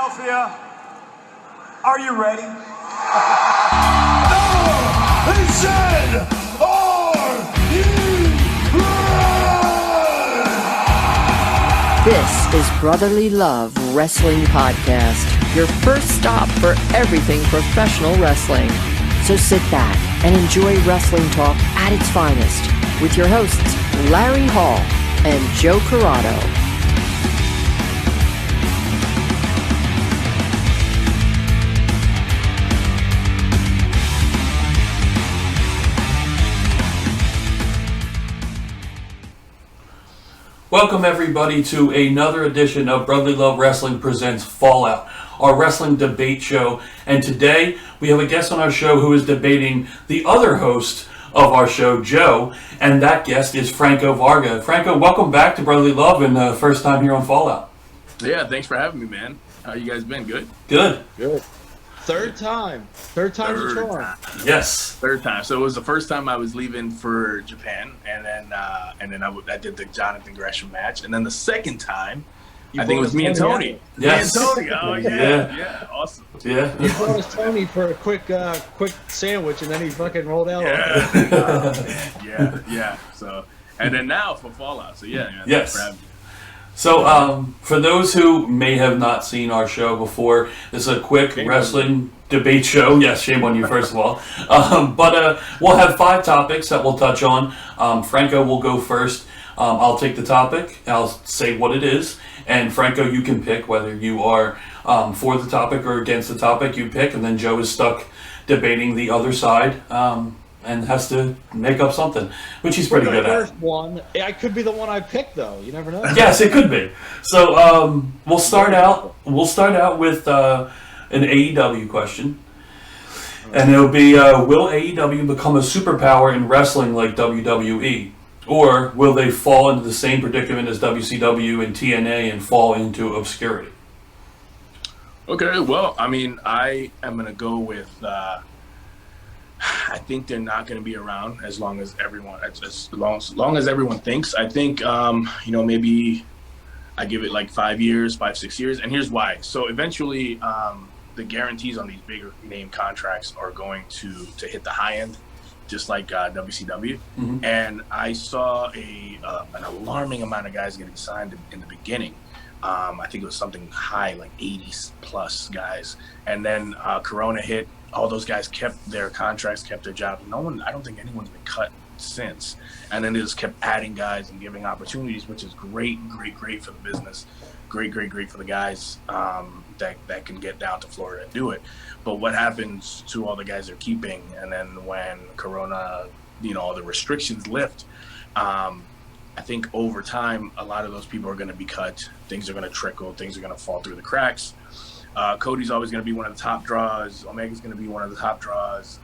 Philadelphia, are you ready? They said, are you ready? This is Brotherly Love Wrestling Podcast, your first stop for everything professional wrestling. So sit back and enjoy wrestling talk at its finest with your hosts, Larry Hall and Joe Corrado. Welcome everybody to another edition of Brotherly Love Wrestling Presents Fallout, our wrestling debate show. And today we have a guest on our show who is debating the other host of our show, Joe, and that guest is Franco Varga. Franco, welcome back to Brotherly Love and first time here on Fallout. Yeah, thanks for having me, man. How you guys been? Good? Good. Third time's a charm. Yes. Third time. So it was the first time I was leaving for Japan, and then I did the Jonathan Gresham match, and then the second time, I think it was me and Tony. Yes. Me and Tony. Oh yeah, awesome. Yeah. He brought us Tony for a quick sandwich, and then he fucking rolled out. Yeah. So, and then now for Fallout. So yeah. Yes. Thanks for having me. So, for those who may have not seen our show before, this is a quick wrestling debate show. Yes, shame on you, first of all. But we'll have 5 topics that we'll touch on. Franco will go first. I'll take the topic. I'll say what it is. And Franco, you can pick whether you are for the topic or against the topic. You pick, and then Joe is stuck debating the other side. And has to make up something, which he's pretty good at. The first one, I could be the one I picked, though. You never know. Yes, it could be. So we'll start out with an AEW question, and it'll be: will AEW become a superpower in wrestling like WWE, or will they fall into the same predicament as WCW and TNA and fall into obscurity? Okay, well, I mean, I am gonna go with. I think they're not going to be around as long as everyone thinks. I think maybe I give it like 5 years, 6 years, and here's why. So eventually, the guarantees on these bigger name contracts are going to hit the high end, just like WCW. Mm-hmm. And I saw an alarming amount of guys getting signed in the beginning. I think it was something high, like 80 plus guys, and then Corona hit. All those guys kept their contracts, kept their jobs. I don't think anyone's been cut since. And then they just kept adding guys and giving opportunities, which is great for the business. Great for the guys that can get down to Florida and do it. But what happens to all the guys they're keeping? And then when Corona, all the restrictions lift, I think over time, a lot of those people are going to be cut. Things are going to trickle. Things are going to fall through the cracks. Cody's always going to be one of the top draws. Omega's going to be one of the top draws.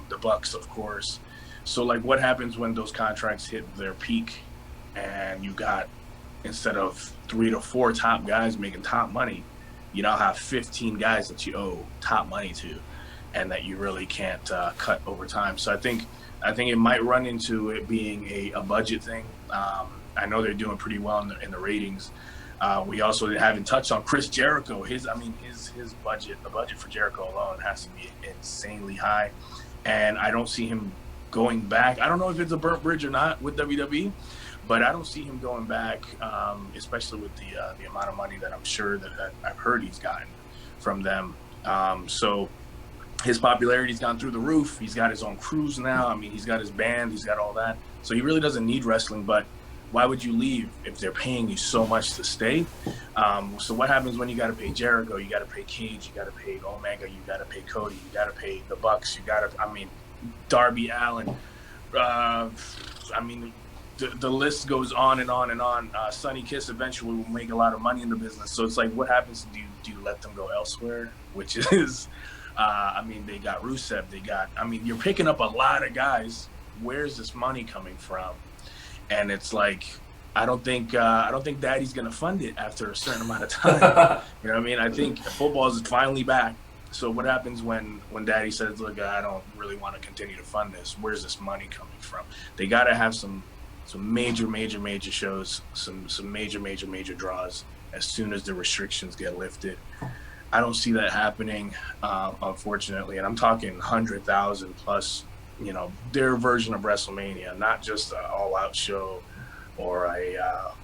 The Bucks, of course. So, like, what happens when those contracts hit their peak and you got, instead of 3 to 4 top guys making top money, you now have 15 guys that you owe top money to and that you really can't cut over time. So I think it might run into it being a budget thing. I know they're doing pretty well in the ratings. We also haven't touched on Chris Jericho. His budget, the budget for Jericho alone has to be insanely high, and I don't see him going back. I don't know if it's a burnt bridge or not with WWE, but I don't see him going back, especially with the amount of money that I'm sure that I've heard he's gotten from them. So his popularity's gone through the roof. He's got his own cruise now. I mean, he's got his band. He's got all that. So he really doesn't need wrestling, but why would you leave if they're paying you so much to stay? So what happens when you got to pay Jericho? You got to pay Cage. You got to pay Omega. You got to pay Cody. You got to pay the Bucks. Darby Allin. The list goes on and on and on. Sonny Kiss eventually will make a lot of money in the business. So it's like, what happens? Do you let them go elsewhere? Which is, they got Rusev. You're picking up a lot of guys. Where's this money coming from? And it's like, I don't think Daddy's gonna fund it after a certain amount of time. You know what I mean? I think football is finally back. So what happens when Daddy says, "Look, I don't really want to continue to fund this. Where's this money coming from?" They got to have some major shows, some major draws as soon as the restrictions get lifted. I don't see that happening, unfortunately. And I'm talking 100,000 plus, their version of WrestleMania, not just an all-out show or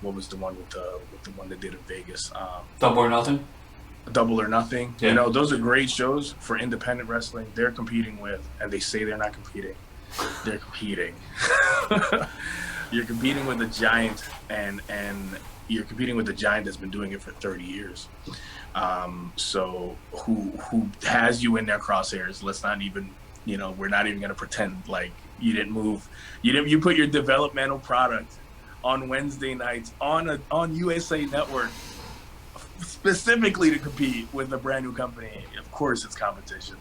what was the one with the one they did in Vegas? Double or Nothing. Double or Nothing. Yeah. Those are great shows for independent wrestling. They're competing with, and they say they're not competing. They're competing. You're competing with a giant, and you're competing with a giant that's been doing it for 30 years. So who has you in their crosshairs? Let's not even, we're not even going to pretend like you didn't move. You put your developmental product on Wednesday nights on USA Network specifically to compete with a brand new company. Of course, it's competition.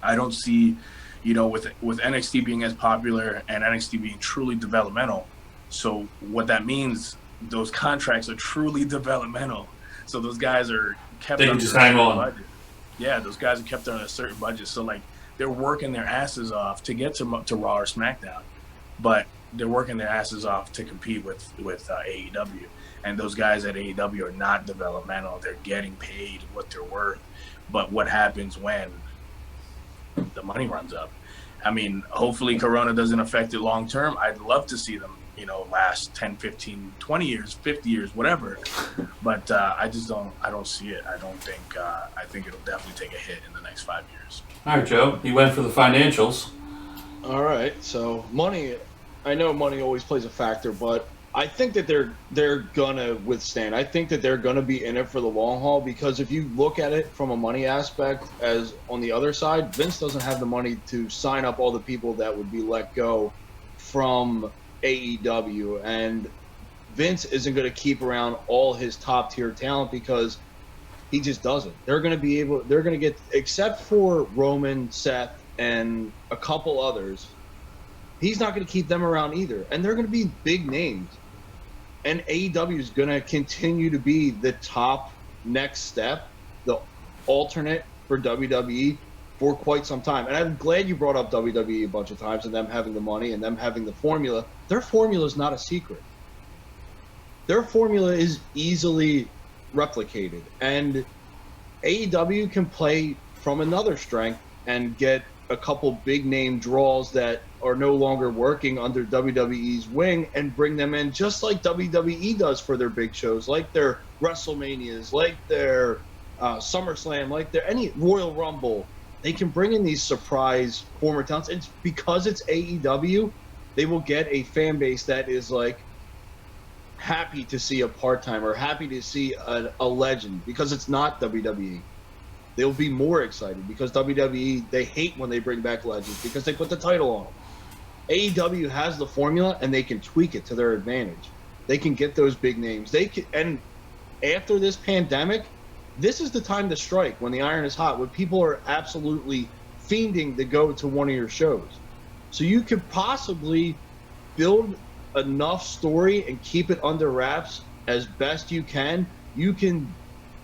I don't see, with NXT being as popular and NXT being truly developmental. So what that means, those contracts are truly developmental. So those guys are kept They on can just hang on. budget. Yeah, those guys are kept on a certain budget. So like they're working their asses off to get to Raw or SmackDown, but they're working their asses off to compete with AEW. And those guys at AEW are not developmental. They're getting paid what they're worth. But what happens when the money runs up? I mean, hopefully Corona doesn't affect it long term. I'd love to see them, last 10, 15, 20 years, 50 years, whatever. But I don't see it. I think it'll definitely take a hit in the next 5 years. All right, Joe. You went for the financials. All right. So money, I know money always plays a factor, but I think that they're gonna withstand. I think that they're gonna be in it for the long haul, because if you look at it from a money aspect, as on the other side, Vince doesn't have the money to sign up all the people that would be let go from AEW, and Vince isn't going to keep around all his top tier talent because he just doesn't. They're going to get, except for Roman, Seth, and a couple others, he's not going to keep them around either. And they're going to be big names. And AEW is going to continue to be the top next step, the alternate for WWE for quite some time. And I'm glad you brought up WWE a bunch of times and them having the money and them having the formula. Their formula is not a secret. Their formula is easily replicated. And AEW can play from another strength and get a couple big name draws that are no longer working under WWE's wing and bring them in just like WWE does for their big shows, like their WrestleManias, like their SummerSlam, like their any Royal Rumble. They can bring in these surprise former talents. It's because it's AEW, they will get a fan base that is like happy to see a part-timer, happy to see a legend, because it's not WWE. They'll be more excited because WWE, they hate when they bring back legends because they put the title on them. AEW has the formula and they can tweak it to their advantage. They can get those big names. And after this pandemic, this is the time to strike, when the iron is hot, when people are absolutely fiending to go to one of your shows. So you could possibly build enough story and keep it under wraps as best you can. You can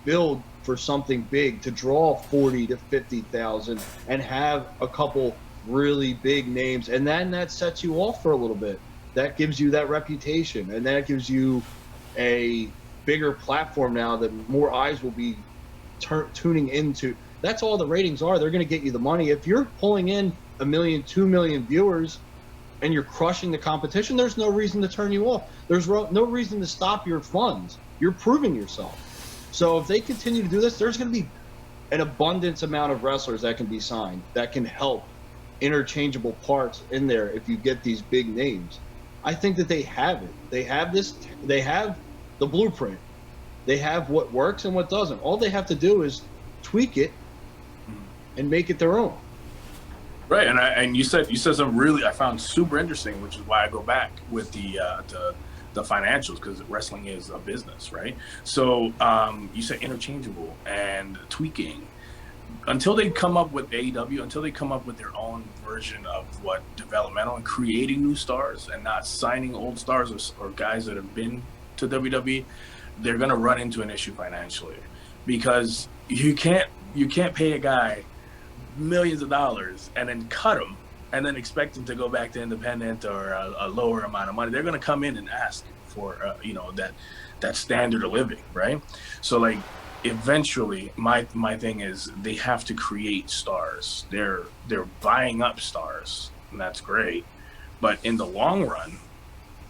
build for something big to draw 40 to 50,000 and have a couple really big names, and then that sets you off for a little bit. That gives you that reputation, and that gives you a bigger platform now that more eyes will be tuning into. That's all the ratings are. They're going to get you the money. If you're pulling in 1 million, 2 million viewers and you're crushing the competition, there's no reason to turn you off. There's no reason to stop your funds. You're proving yourself. So if they continue to do this, there's going to be an abundance amount of wrestlers that can be signed, that can help interchangeable parts in there if you get these big names. I think that they have it. They have this. They have the blueprint. They have what works and what doesn't. All they have to do is tweak it and make it their own. Right, and you said something really I found super interesting, which is why I go back with the financials, because wrestling is a business, right? So you said interchangeable and tweaking. Until they come up with AEW, until they come up with their own version of what developmental and creating new stars and not signing old stars or guys that have been to WWE, they're going to run into an issue financially, because you can't pay a guy millions of dollars and then cut him and then expect him to go back to independent or a lower amount of money. They're going to come in and ask for that standard of living, right? So like eventually, my thing is they have to create stars. They're buying up stars, and that's great. But in the long run,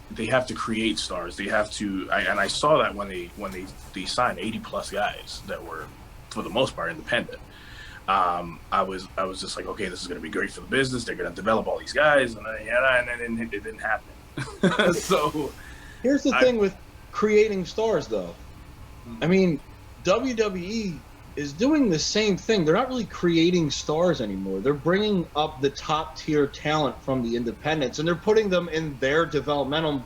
they have to create stars. They have to, and I saw that when they signed 80+ guys that were, for the most part, independent. I was just like, okay, this is going to be great for the business. They're going to develop all these guys, and then it didn't happen. So here's the thing with creating stars, though. I mean, WWE is doing the same thing. They're not really creating stars anymore. They're bringing up the top tier talent from the independents, and they're putting them in their developmental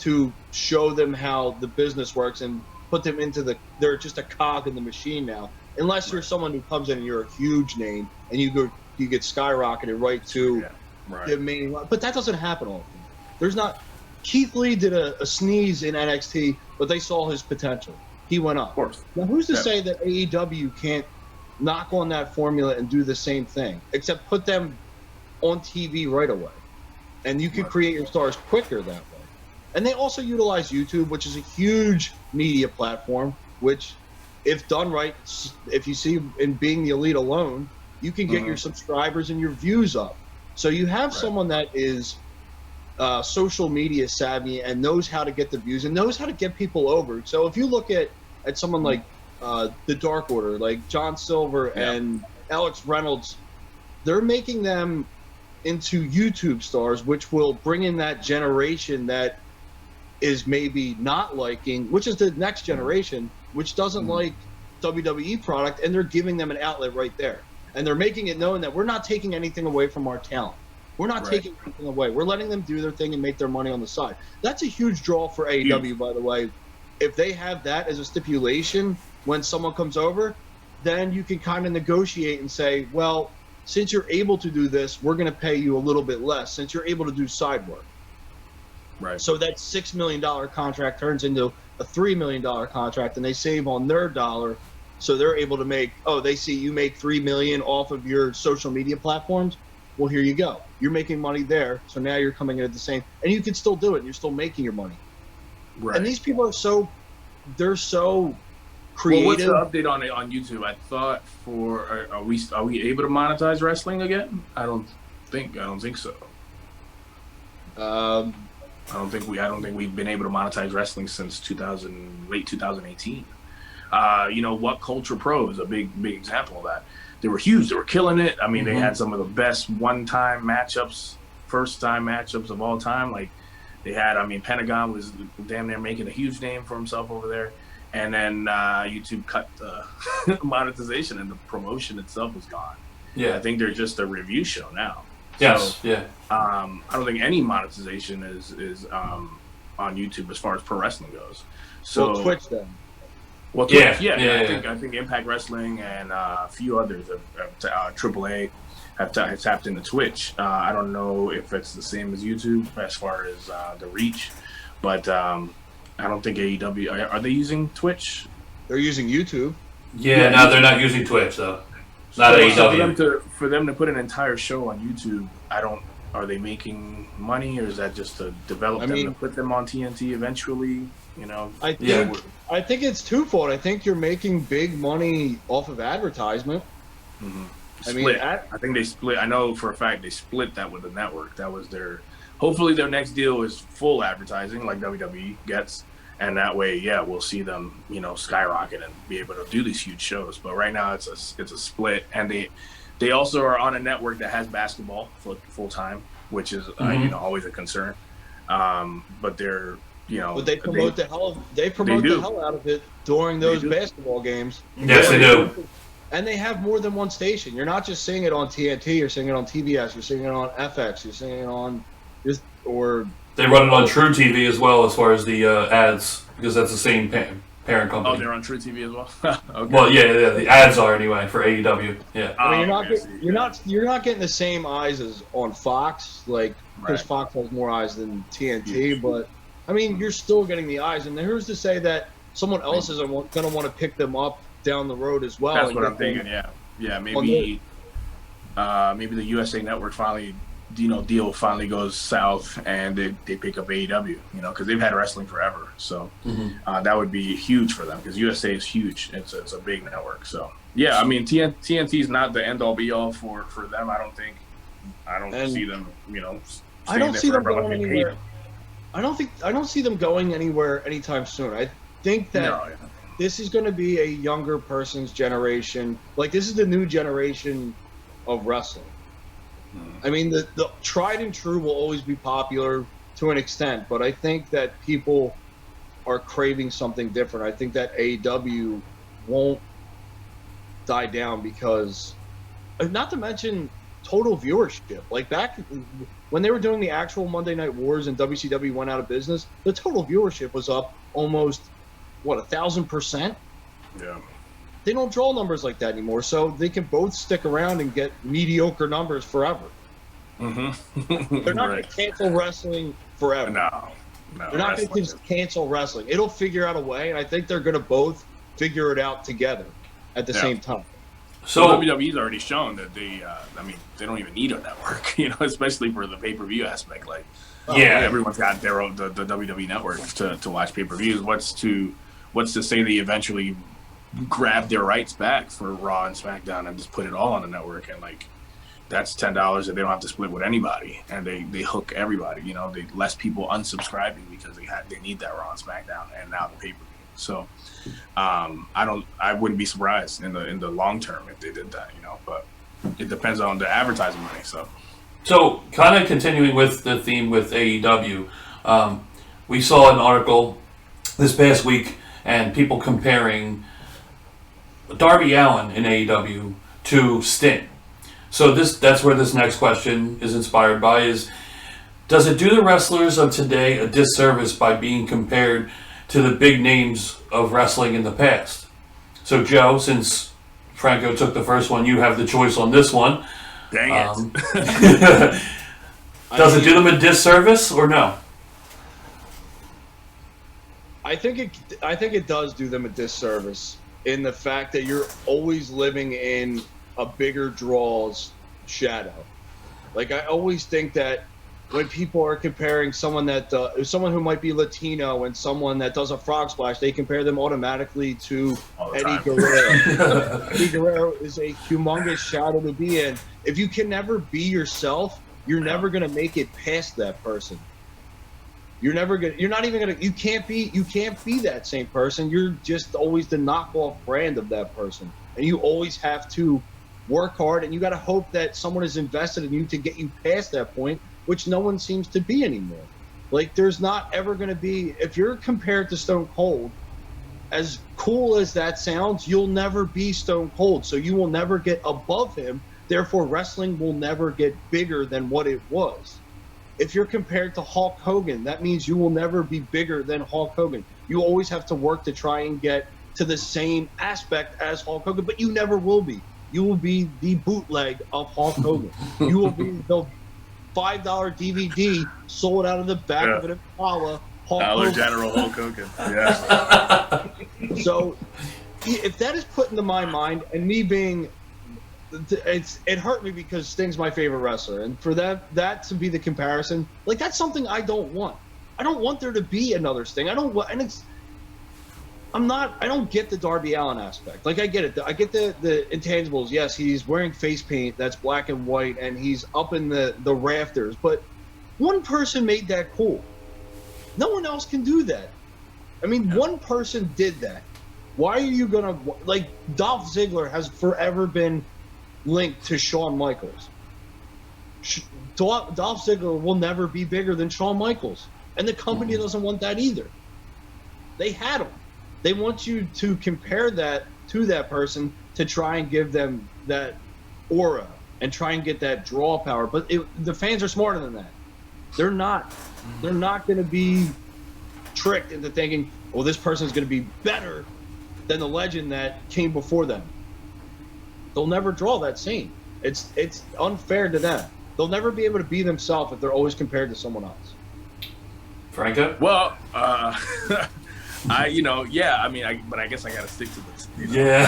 to show them how the business works and put them into they're just a cog in the machine now. Unless you're someone who comes in and you're a huge name and you get skyrocketed right to the main. But that doesn't happen often. There's not. Keith Lee did a sneeze in NXT, but they saw his potential. He went up. Of course. Now, who's to say that AEW can't knock on that formula and do the same thing, except put them on TV right away, and you can create your stars quicker that way. And they also utilize YouTube, which is a huge media platform, which, if done right, if you see in being the elite alone, you can get your subscribers and your views up. So you have someone that is social media savvy and knows how to get the views and knows how to get people over. So if you look at someone like the Dark Order, like John Silver and Alex Reynolds, they're making them into YouTube stars, which will bring in that generation that is maybe not liking, which is the next generation, which doesn't like WWE product, and they're giving them an outlet right there. And they're making it known that we're not taking anything away from our talent. We're not taking anything away. We're letting them do their thing and make their money on the side. That's a huge draw for AEW, by the way. If they have that as a stipulation when someone comes over, then you can kind of negotiate and say, well, since you're able to do this, we're going to pay you a little bit less since you're able to do side work. Right. So that $6 million contract turns into a $3 million contract, and they save on their dollar. So they're able to make, they see you make $3 million off of your social media platforms. Well, here you go. You're making money there. So now you're coming in at the same, and you can still do it. And you're still making your money. Right. And these people are they're so creative. Well, what's the update on YouTube? I thought are we able to monetize wrestling again? I don't think so. I don't think we've been able to monetize wrestling since late 2018. What Culture Pro is a big example of that. They were huge. They were killing it. I mean, they had some of the best one-time matchups, first-time matchups of all time. Like they had, Pentagon was damn near making a huge name for himself over there. And then YouTube cut the monetization, and the promotion itself was gone. Yeah, I think they're just a review show now. Yes. So, I don't think any monetization is on YouTube as far as pro wrestling goes. So Twitch then. Well, Twitch, I think Impact Wrestling and a few others, AAA, have tapped into Twitch. I don't know if it's the same as YouTube as far as the reach, but I don't think AEW are they using Twitch? They're using YouTube. Yeah, no, they're not using Twitch though. Not AEW. So for them to put an entire show on YouTube, are they making money, or is that just to develop them to put them on TNT eventually? I think it's twofold. I think you're making big money off of advertisement. Split. I think they split. I know for a fact they split that with the network. That was hopefully their next deal is full advertising like WWE gets. And that way, we'll see them, skyrocket and be able to do these huge shows. But right now it's a split. And they also are on a network that has basketball full time, which is, always a concern. But they're, But they promote the hell out of it during those basketball games. Yes, they do. And they have more than one station. You're not just seeing it on TNT. You're seeing it on TBS. You're seeing it on FX. You're seeing it on They run it on True TV as well, as far as the ads, because that's the same parent company. Oh, they're on True TV as well. Okay. Well, yeah, the ads are anyway for AEW. Yeah. You're not getting the same eyes as on Fox, because Fox has more eyes than TNT. But you're still getting the eyes, and who's to say that someone else isn't going to want to pick them up down the road as well? That's what I'm thinking. Yeah. Maybe the USA Network finally deal finally goes south and they pick up AEW, because they've had wrestling forever. So that would be huge for them, because USA is huge. It's a big network. So yeah, I mean TNT is not the end all be all for them. I don't see them, I don't see them going anywhere. I don't see them going anywhere anytime soon. I think that this is going to be a younger person's generation. Like, this is the new generation of wrestling. I mean, the tried and true will always be popular to an extent, but I think that people are craving something different. I think that AEW won't die down because, not to mention total viewership. Like, back when they were doing the actual Monday Night Wars and WCW went out of business, the total viewership was up almost, 1,000%? Yeah. They don't draw numbers like that anymore, so they can both stick around and get mediocre numbers forever. Mm-hmm. They're not going to cancel wrestling forever. No. They're not going to just cancel wrestling. It'll figure out a way, and I think they're going to both figure it out together at the same time. So WWE's already shown that they don't even need a network, especially for the pay-per-view aspect. Like, everyone's got their own the WWE network to watch pay-per-views. What's to say they eventually grab their rights back for Raw and SmackDown and just put it all on the network, and like that's $10 that they don't have to split with anybody, and they hook everybody. They less people unsubscribing because they need that Raw and SmackDown and now the pay-per-view. So I wouldn't be surprised in the long term if they did that, but it depends on the advertising money. So kind of continuing with the theme with AEW, we saw an article this past week and people comparing Darby Allin in AEW to Sting. So that's where this next question is inspired by, is does it do the wrestlers of today a disservice by being compared to the big names of wrestling in the past? So Joe, since Franco took the first one, you have the choice on this one. Dang it. Does it do them a disservice or no? I think it does do them a disservice in the fact that you're always living in a bigger draw's shadow. Like, I always think that when people are comparing someone who might be Latino and someone that does a frog splash, they compare them automatically to Eddie Guerrero. Eddie Guerrero is a humongous shadow to be in. If you can never be yourself, you're never going to make it past that person. You can't be that same person. You're just always the knockoff brand of that person. And you always have to work hard, and you got to hope that someone is invested in you to get you past that point, which no one seems to be anymore. Like, there's not ever going to be, if you're compared to Stone Cold, as cool as that sounds, you'll never be Stone Cold. So you will never get above him. Therefore, wrestling will never get bigger than what it was. If you're compared to Hulk Hogan, that means you will never be bigger than Hulk Hogan. You always have to work to try and get to the same aspect as Hulk Hogan, but you never will be. You will be the bootleg of Hulk Hogan. You will be the $5 DVD sold out of the back of an Impala Hulk Hogan. General Hulk Hogan. Yeah. So if that is put into my mind, and me being, it hurt me because Sting's my favorite wrestler, and for that to be the comparison, like, that's something I don't want. I don't want there to be another Sting. I don't get the Darby Allin aspect. Like, I get it. I get the intangibles. Yes, he's wearing face paint that's black and white, and he's up in the rafters. But one person made that cool. No one else can do that. I mean, one person did that. Why are you gonna, like, Dolph Ziggler has forever been linked to Shawn Michaels. Dolph Ziggler will never be bigger than Shawn Michaels, and the company doesn't want that either. They had him. They want you to compare that to that person to try and give them that aura and try and get that draw power. But the fans are smarter than that. They're not. They're not going to be tricked into thinking, well, this person is going to be better than the legend that came before them. They'll never draw that same. It's unfair to them. They'll never be able to be themselves if they're always compared to someone else. Franco? Well, But I guess I gotta stick to this. Yeah.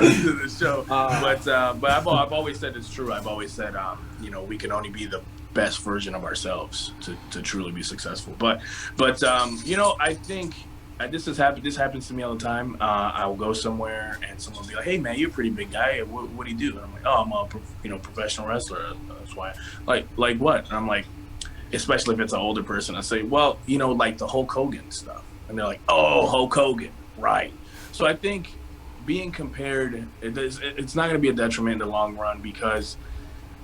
To the show. But I've always said it's true. I've always said, we can only be the best version of ourselves to truly be successful. But I think this happens to me all the time. I'll go somewhere and someone will be like, "Hey man, you're a pretty big guy. What do you do?" And I'm like, "Oh, I'm a professional wrestler. That's why." Like what? And I'm like, especially if it's an older person, I say, "Well, like the Hulk Hogan stuff." And they're like, "Oh, Hulk Hogan, right?" So I think being compared, it's not going to be a detriment in the long run, because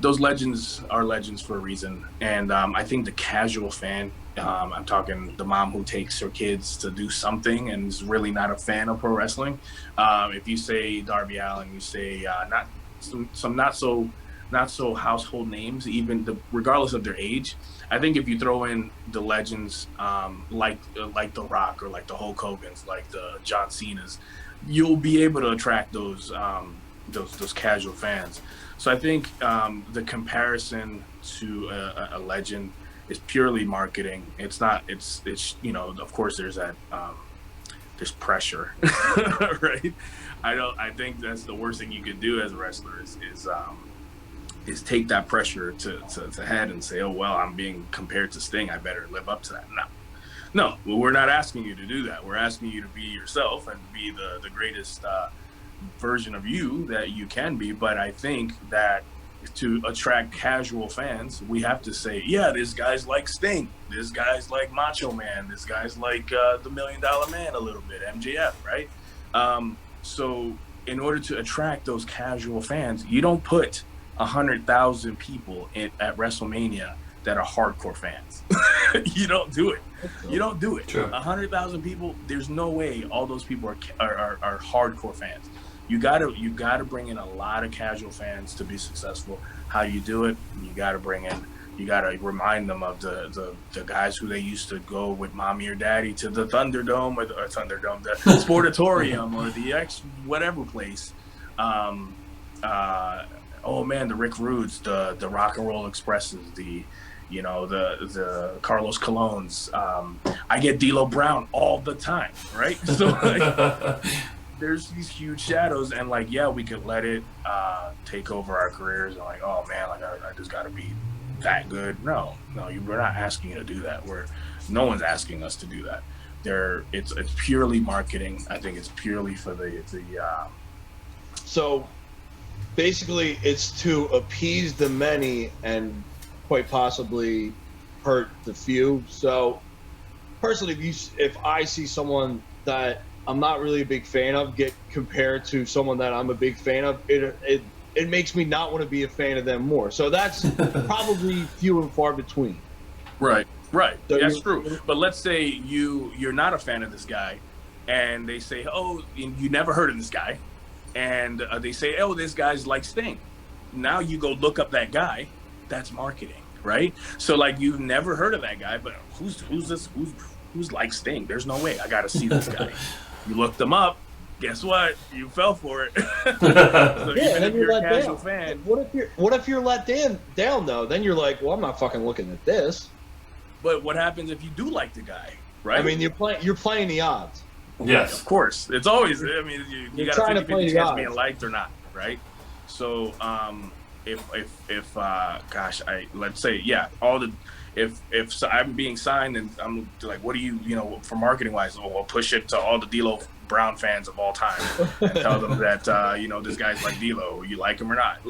those legends are legends for a reason. And I think the casual fan, I'm talking the mom who takes her kids to do something and is really not a fan of pro wrestling. If you say Darby Allin, you say some not so household names, regardless of their age. I think if you throw in the legends like The Rock or like the Hulk Hogan's, like the John Cena's, you'll be able to attract those casual fans. So I think the comparison to a legend is purely marketing. It's not. It's of course there's that there's pressure, right? I think that's the worst thing you could do as a wrestler is take that pressure to head and say, oh well, I'm being compared to Sting, I better live up to that. No, we're not asking you to do that. We're asking you to be yourself and be the greatest version of you that you can be. But I think that to attract casual fans, we have to say, yeah, this guy's like Sting, this guy's like Macho Man, this guy's like the $1 Million Man a little bit, MJF, right? So in order to attract those casual fans, you don't put 100,000 people at WrestleMania that are hardcore fans. You don't do it. You don't do it. Sure. 100,000 people, there's no way all those people are hardcore fans. You gotta bring in a lot of casual fans to be successful. How do you do it? You gotta remind them of the guys who they used to go with mommy or daddy to the Thunderdome or the Sportatorium or the X whatever place. Oh man, the Rick Rudes, the Rock and Roll Expresses, the Carlos Colons. I get D'Lo Brown all the time, right? So there's these huge shadows, and we could let it take over our careers, and oh man, I just got to be that good. No, we're not asking you to do that. No one's asking us to do that. It's purely marketing. I think it's purely for the. So basically, it's to appease the many and quite possibly hurt the few. So personally, if I see someone that I'm not really a big fan of get compared to someone that I'm a big fan of, it makes me not want to be a fan of them more. So that's probably few and far between. Right. So that's true. But let's say you're not a fan of this guy, and they say, oh, you never heard of this guy, and they say, oh, this guy's like Sting. Now you go look up that guy. That's marketing, right? So you've never heard of that guy, but who's like Sting? There's no way. I got to see this guy. You looked them up. Guess what? You fell for it. So and then you're a let casual down. Fan. What if you're let down though? Then you're like, well, I'm not fucking looking at this. But what happens if you do like the guy, right? I mean, you're playing the odds. Yes, of course. It's always. I mean, you got a 50-50 chance of being liked or not, right? So, if I'm being signed and I'm like, what do you for marketing wise? Oh, we'll push it to all the D'Lo Brown fans of all time and tell them that this guy's like D'Lo, you like him or not.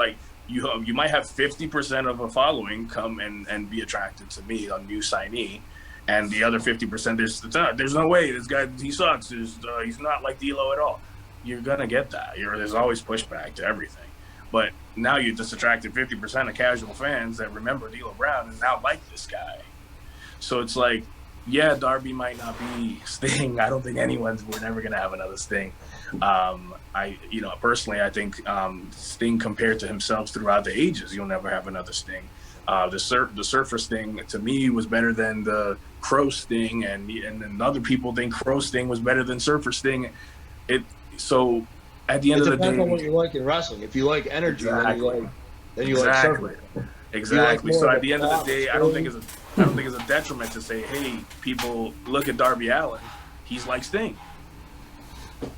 You might have 50% of a following come and be attracted to me, a new signee, and the other 50% there's no way this guy, he sucks. He's not like D'Lo at all. You're gonna get that. There's always pushback to everything. But now you just attracted 50% of casual fans that remember D'Lo Brown and now like this guy. So it's Darby might not be Sting. I don't think we're never going to have another Sting. Personally, I think Sting compared to himself throughout the ages, you'll never have another Sting. The Surfer Sting, to me, was better than the Crow Sting, and other people think Crow Sting was better than Surfer Sting. At the end of the day, it depends on what you like in wrestling. If you like energy, exactly. then you like surfing. Exactly. So at the end of the day, I don't think it's a detriment to say, hey, people, look at Darby Allin. he's like Sting.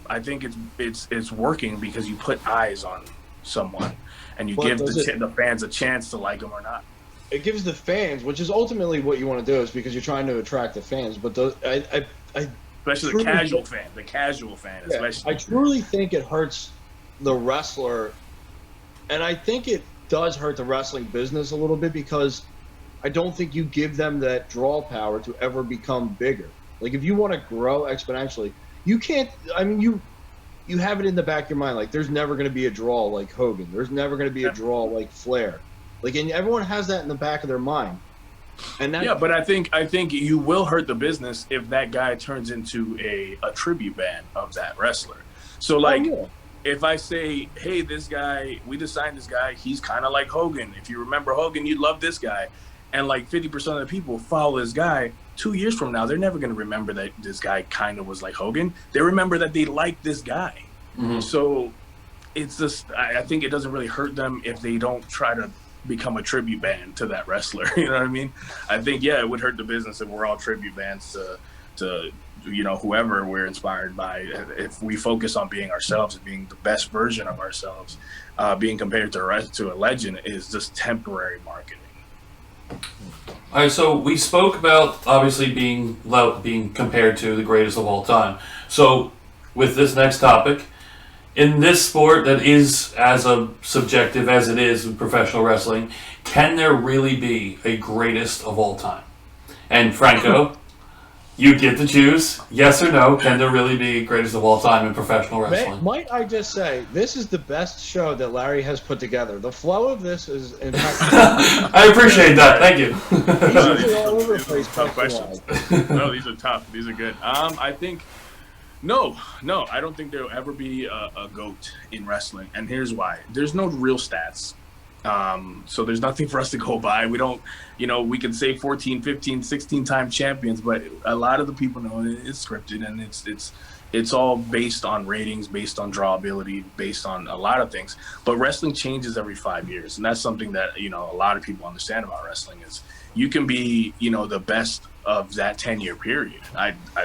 I think it's working because you put eyes on someone and you give the fans a chance to like him or not. It gives the fans, which is ultimately what you want to do, is because you're trying to attract the fans. But especially the casual fan, especially. I truly think it hurts the wrestler, and I think it does hurt the wrestling business a little bit because I don't think you give them that draw power to ever become bigger. Like, if you want to grow exponentially, you can't. I mean, you have it in the back of your mind, like, there's never going to be a draw like Hogan. There's never going to be a draw like Flair. Like, and everyone has that in the back of their mind. And but I think you will hurt the business if that guy turns into a tribute band of that wrestler. So, like, if I say, hey, this guy, we just signed this guy, he's kind of like Hogan. If you remember Hogan, you'd love this guy. And like 50% of the people follow this guy. 2 years from now, they're never going to remember that this guy kind of was like Hogan. They remember that they liked this guy. Mm-hmm. So it's just, I think it doesn't really hurt them if they don't try to become a tribute band to that wrestler. You know what I mean? I think, it would hurt the business if we're all tribute bands to whoever we're inspired by. If we focus on being ourselves and being the best version of ourselves, being compared to a legend is just temporary marketing. All right, so we spoke about obviously being compared to the greatest of all time. So with this next topic, in this sport that is as subjective as it is in professional wrestling, can there really be a greatest of all time? And Franco, you get to choose, yes or no, can there really be greatest of all time in professional wrestling? Might I just say, this is the best show that Larry has put together. The flow of this is impeccable. I appreciate that. Thank you. These are all over the place. Tough questions. No, these are tough. These are good. I think, no, I don't think there will ever be a GOAT in wrestling. And here's why. There's no real stats. So there's nothing for us to go by. We don't, we can say 14, 15, 16 time champions, but a lot of the people know it's scripted and it's all based on ratings, based on drawability, based on a lot of things. But wrestling changes every 5 years. And that's something that, a lot of people understand about wrestling is you can be, the best of that 10-year period.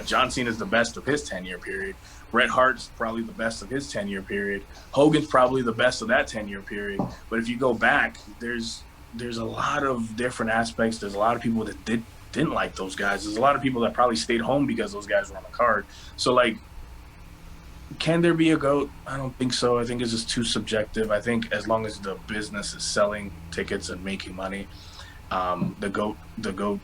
John Cena is the best of his 10-year period. Bret Hart's probably the best of his 10-year period. Hogan's probably the best of that 10-year period. But if you go back, there's a lot of different aspects. There's a lot of people that didn't like those guys. There's a lot of people that probably stayed home because those guys were on the card. So, like, can there be a GOAT? I don't think so. I think it's just too subjective. I think as long as the business is selling tickets and making money, the GOAT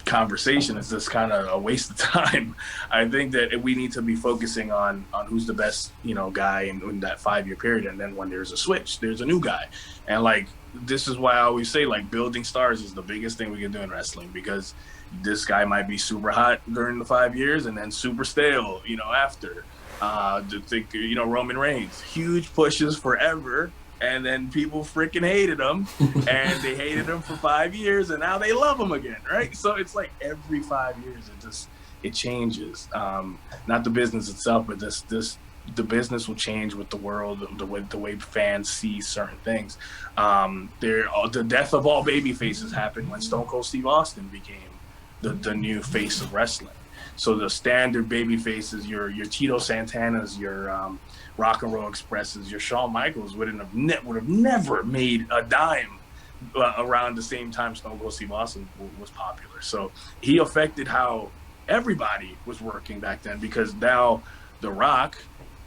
conversation is just kind of a waste of time. I think that we need to be focusing on who's the best, guy in that 5-year period. And then when there's a switch, there's a new guy. And like, this is why I always say, like, building stars is the biggest thing we can do in wrestling, because this guy might be super hot during the 5 years and then super stale, after. Roman Reigns, huge pushes forever. And then people freaking hated him, and they hated him for 5 years, and now they love him again, right? So it's like every 5 years, it changes. Not the business itself, but the business will change with the world, the way fans see certain things. The death of all baby faces happened when Stone Cold Steve Austin became the new face of wrestling. So the standard baby faces, your Tito Santanas, your Rock and Roll Expresses, your Shawn Michaels would have never made a dime around the same time Stone Cold Steve Austin was popular. So he affected how everybody was working back then, because now The Rock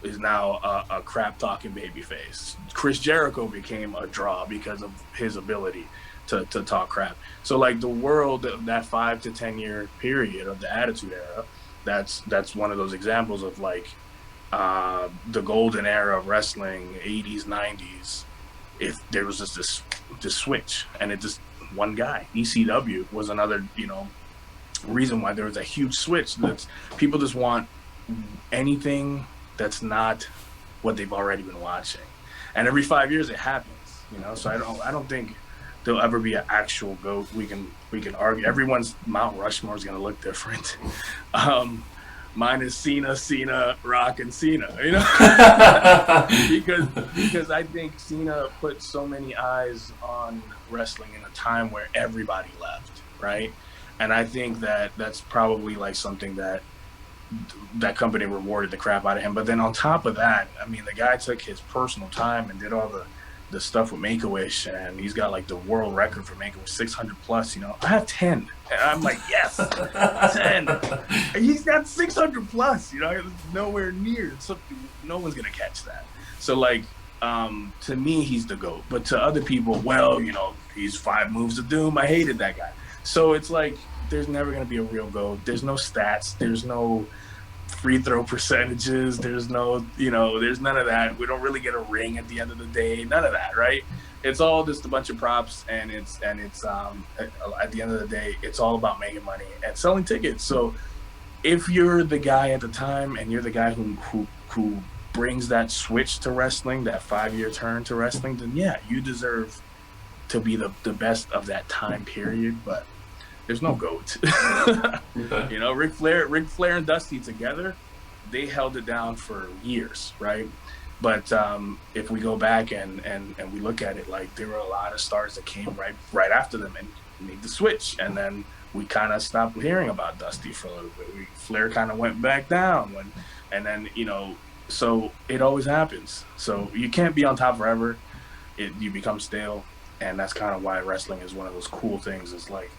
is now a crap-talking babyface. Chris Jericho became a draw because of his ability to talk crap. So, like, the world, that 5 to 10 year period of the Attitude Era, that's one of those examples of, like, the golden era of wrestling, 80s, 90s. If there was just this switch, and it just one guy, ECW was another, reason why there was a huge switch. That people just want anything that's not what they've already been watching, and every 5 years it happens. So I don't think there'll ever be an actual GOAT. We can argue. Everyone's Mount Rushmore is going to look different. Mine is Cena, Rock, and Cena. Because I think Cena put so many eyes on wrestling in a time where everybody left, right? And I think that's probably like something that that company rewarded the crap out of him. But then on top of that, I mean, the guy took his personal time and did all the stuff with Make-A-Wish, and he's got like the world record for Make-A-Wish, 600 plus. You know, I have 10, and I'm like, yes, 10. And he's got 600 plus. You know, nowhere near. So no one's gonna catch that. So like, to me, he's the GOAT. But to other people, well, you know, he's 5 moves of doom. I hated that guy. So it's like, there's never gonna be a real GOAT. There's no stats. There's no free throw percentages, there's no, you know, there's none of that. We don't really get a ring at the end of the day, none of that, right? It's all just a bunch of props, and it's at the end of the day, it's all about making money and selling tickets. So if you're the guy at the time and you're the guy who brings that switch to wrestling, that 5-year turn to wrestling, then yeah, you deserve to be the best of that time period. But there's no GOAT. Okay. You know, Ric Flair and Dusty together, they held it down for years, right? But if we go back and we look at it, like, there were a lot of stars that came right after them and made the switch, and then we kind of stopped hearing about Dusty for a little bit. Flair kind of went back down, and then, you know, so it always happens. So you can't be on top forever. You become stale, and that's kind of why wrestling is one of those cool things. It's like,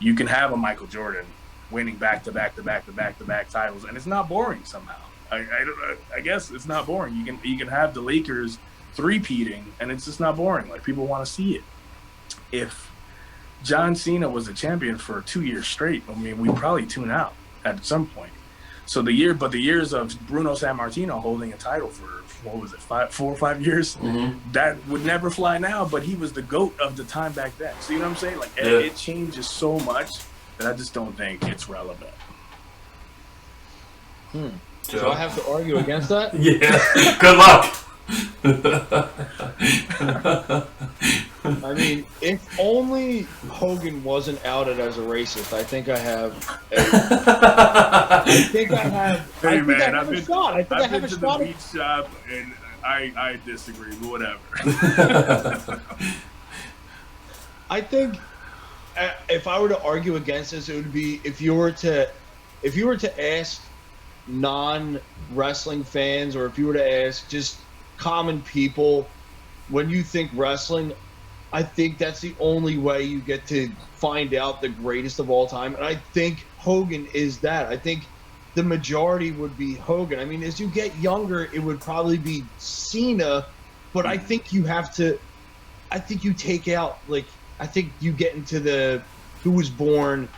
you can have a Michael Jordan winning back-to-back titles, and it's not boring somehow. I guess it's not boring. You can have the Lakers three-peating, and it's just not boring. Like, people want to see it. If John Cena was a champion for 2 years straight, I mean, we'd probably tune out at some point. So the years of Bruno Sammartino holding a title for, what was it, 4 or 5 years? Mm-hmm. That would never fly now, but he was the GOAT of the time back then. So, you know what I'm saying? Like, it changes so much that I just don't think it's relevant. So I have to argue against that? Yeah. Good luck. I mean, if only Hogan wasn't outed as a racist, I think I have. I think I have. Hey, man, I have a shot. I think I have a shot. The beat shop, and I disagree. But whatever. I think if I were to argue against this, it would be if you were to ask non-wrestling fans, or if you were to ask just common people, when you think wrestling, I think that's the only way you get to find out the greatest of all time. And I think Hogan is that. I think the majority would be Hogan. I mean, as you get younger, it would probably be Cena, but I think you take out, like, I think you get into the who was born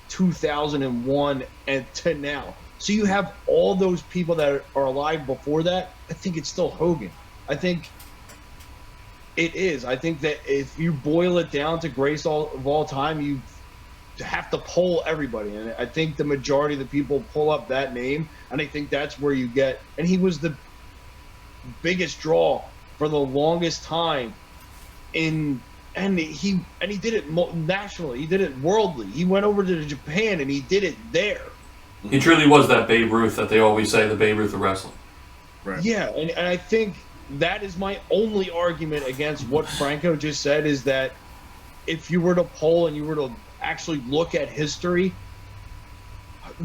2001 and to now. So you have all those people that are alive before that. I think it's still Hogan. I think it is. I think that if you boil it down to greatest of all time, you have to poll everybody. And I think the majority of the people pull up that name, and I think that's where you get. And he was the biggest draw for the longest time and he did it nationally. He did it worldly. He went over to Japan and he did it there. He truly was that Babe Ruth that they always say, the Babe Ruth of wrestling. Right. Yeah, and I think that is my only argument against what Franco just said, is that if you were to poll and you were to actually look at history,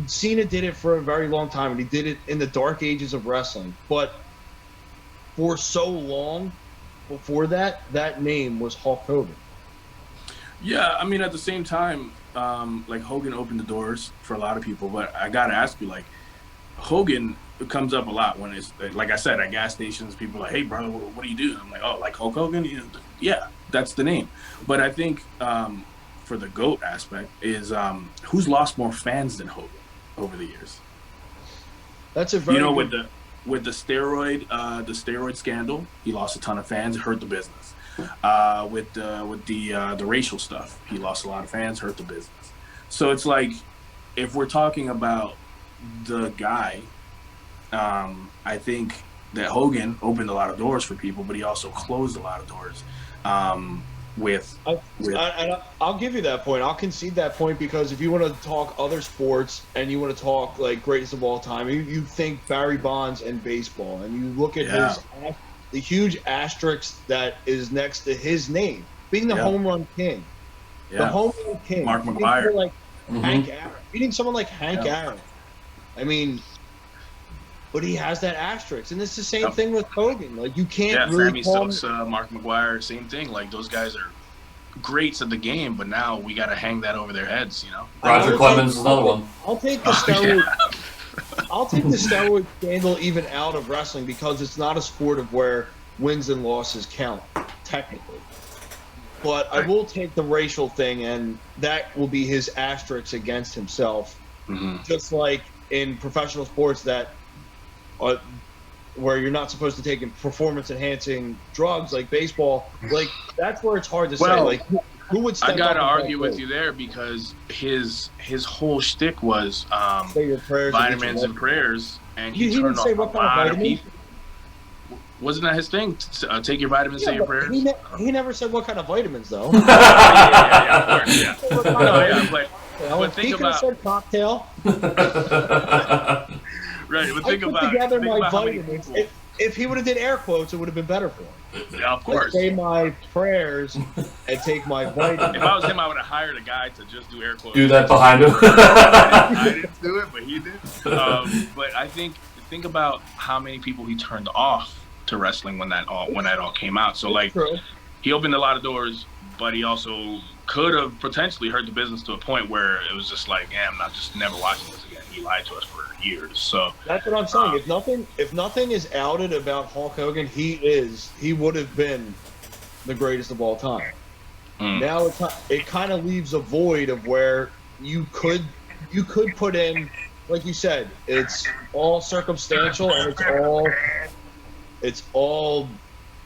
Cena did it for a very long time, and he did it in the dark ages of wrestling. But for so long before that, that name was Hulk Hogan. Yeah, I mean, at the same time, like, Hogan opened the doors for a lot of people, but I gotta ask you, like, Hogan comes up a lot when it's, like I said, at gas stations, people are like, hey, brother, what do you do? I'm like, oh, like Hulk Hogan? Yeah, that's the name. But I think for the GOAT aspect is who's lost more fans than Hogan over the years? That's a very with the steroid scandal, he lost a ton of fans. It hurt the business. With the racial stuff, he lost a lot of fans, hurt the business. So it's like, if we're talking about the guy, I think that Hogan opened a lot of doors for people, but he also closed a lot of doors. I'll give you that point. I'll concede that point, because if you want to talk other sports and you want to talk like greatest of all time, you think Barry Bonds and baseball, and you look at the huge asterisk that is next to his name, being the home run king. The home run king. Mark McGwire. Like Hank Aaron. Beating someone like Hank Aaron. I mean, but he has that asterisk, and it's the same thing with Hogan. Like, you can't really Sammy Stokes, Mark McGuire, same thing. Like, those guys are greats at the game, but now we got to hang that over their heads, you know. Roger Clemens is another one. I'll take the steroid. I'll take the steroid scandal even out of wrestling because it's not a sport of where wins and losses count technically. But I will take the racial thing, and that will be his asterisk against himself. Mm-hmm. Just like in professional sports that where you're not supposed to take performance-enhancing drugs like baseball, like that's where it's hard to say. Like, who would step up? I gotta argue with you there because his whole shtick was say your prayers vitamins and prayers, and he turned off a lot of people. Wasn't that his thing? Take your vitamins, say your prayers. He never said what kind of vitamins, though. Of course, yeah. But think he could have said cocktail. Right, but think about together my vitamins. If he would have did air quotes, it would have been better for him. Yeah, of course. Say my prayers and take my vitamins. If I was him, I would have hired a guy to just do air quotes. Do that behind him. I didn't do it, but he did. But I think about how many people he turned off to wrestling when that all came out. So like, he opened a lot of doors, but he also could have potentially hurt the business to a point where it was just like, I'm not just never watching this again. He lied to us for years. So that's what I'm saying. If nothing is outed about Hulk Hogan, he would have been the greatest of all time. Now it kind of leaves a void of where you could put in, like you said, it's all circumstantial and it's all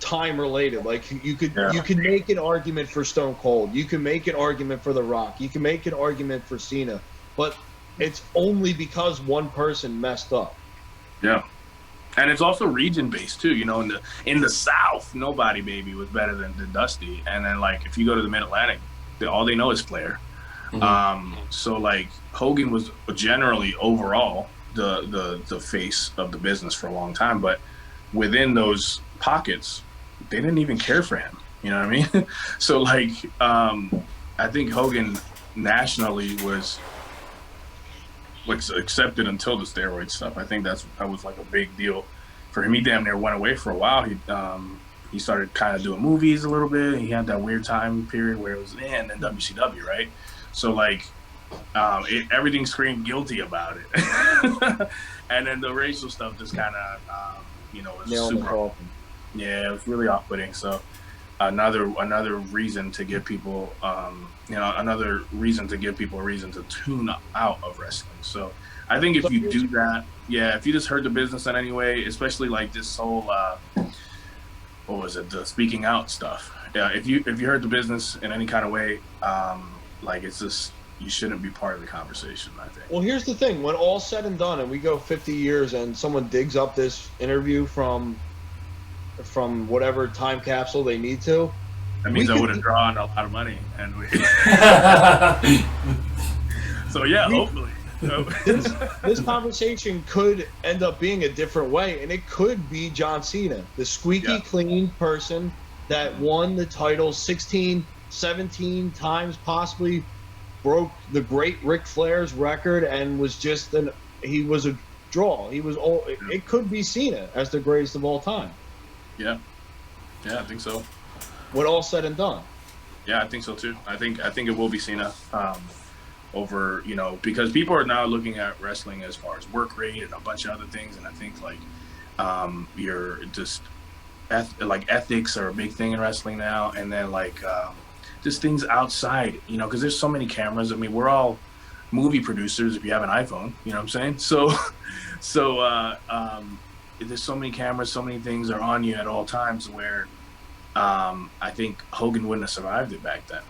time related. Like you can make an argument for Stone Cold, you can make an argument for The Rock, you can make an argument for Cena, but it's only because one person messed up. Yeah, and it's also region based too. You know, in the South, nobody baby was better than Dusty, and then like if you go to the Mid Atlantic, all they know is Flair. Mm-hmm. So like Hogan was generally overall the face of the business for a long time, but within those pockets, they didn't even care for him. You know what I mean? So like, I think Hogan nationally was accepted until the steroid stuff. I think that was like a big deal for him. He damn near went away for a while. He started kind of doing movies a little bit. He had that weird time period where it was and then WCW, right? So like, everything screamed guilty about it. And then the racial stuff just kind of, was super. Yeah, it was really off-putting. So another reason to give people, another reason to give people a reason to tune out of wrestling. So I think if you do that, if you just hurt the business in any way, especially like this whole, what was it, the speaking out stuff. Yeah, if you hurt the business in any kind of way, like it's just, you shouldn't be part of the conversation, I think. Well, here's the thing. When all's said and done and we go 50 years and someone digs up this interview from whatever time capsule they need to, that means I would have drawn a lot of money, and so hopefully this conversation could end up being a different way, and it could be John Cena, the squeaky clean person that won the title 16, 17 times, possibly broke the great Ric Flair's record, and was just he was a draw. It could be Cena as the greatest of all time. Yeah, I think so. When all said and done. Yeah, I think so too. I think it will be Cena over, because people are now looking at wrestling as far as work rate and a bunch of other things, and I think like you're just ethics are a big thing in wrestling now, and then like just things outside, because there's so many cameras. I mean, we're all movie producers if you have an iPhone, you know what I'm saying? So there's so many cameras, so many things are on you at all times where I think Hogan wouldn't have survived it back then,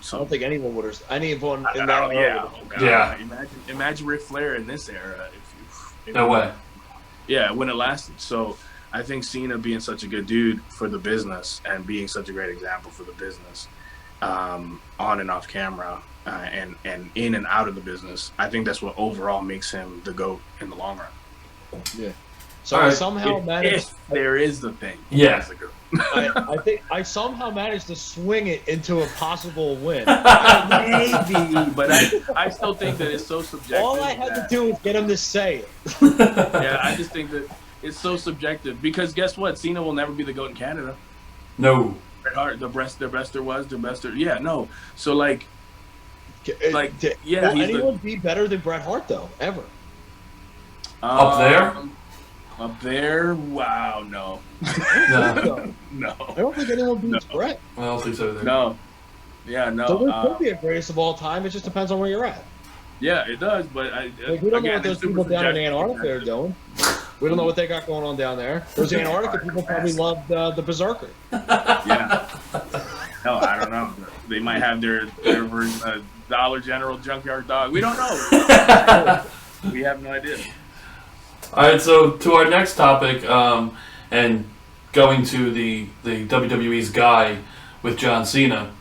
So I don't think anyone would have. Anyone in that era. Yeah. Imagine Ric Flair in this era. No way. Yeah, when it lasted. So I think Cena being such a good dude for the business and being such a great example for the business, on and off camera, and in and out of the business, I think that's what overall makes him the GOAT in the long run. Yeah. So somehow managed. If there is the thing. Yeah. I think I somehow managed to swing it into a possible win. Maybe, but I still think that it's so subjective. All I had to do was get him to say it. Yeah, I just think that it's so subjective because guess what? Cena will never be the GOAT in Canada. No. Bret Hart, the best there was, the best there. Yeah, no. So like, Will anyone be better than Bret Hart though? Ever? Up there? Up there? Wow, no. No. I don't think anyone beats Bret. I don't think so either. No. Yeah, no. So there could be a greatest of all time. It just depends on where you're at. Yeah, it does, but we don't know what those people down in Antarctica are doing. We don't know what they got going on down there. Those Antarctica people probably love the Berserker. Yeah. No, I don't know. They might have their version of Dollar General Junkyard Dog. We don't know. We have no idea. All right, so to our next topic, and going to the WWE's Guy with John Cena,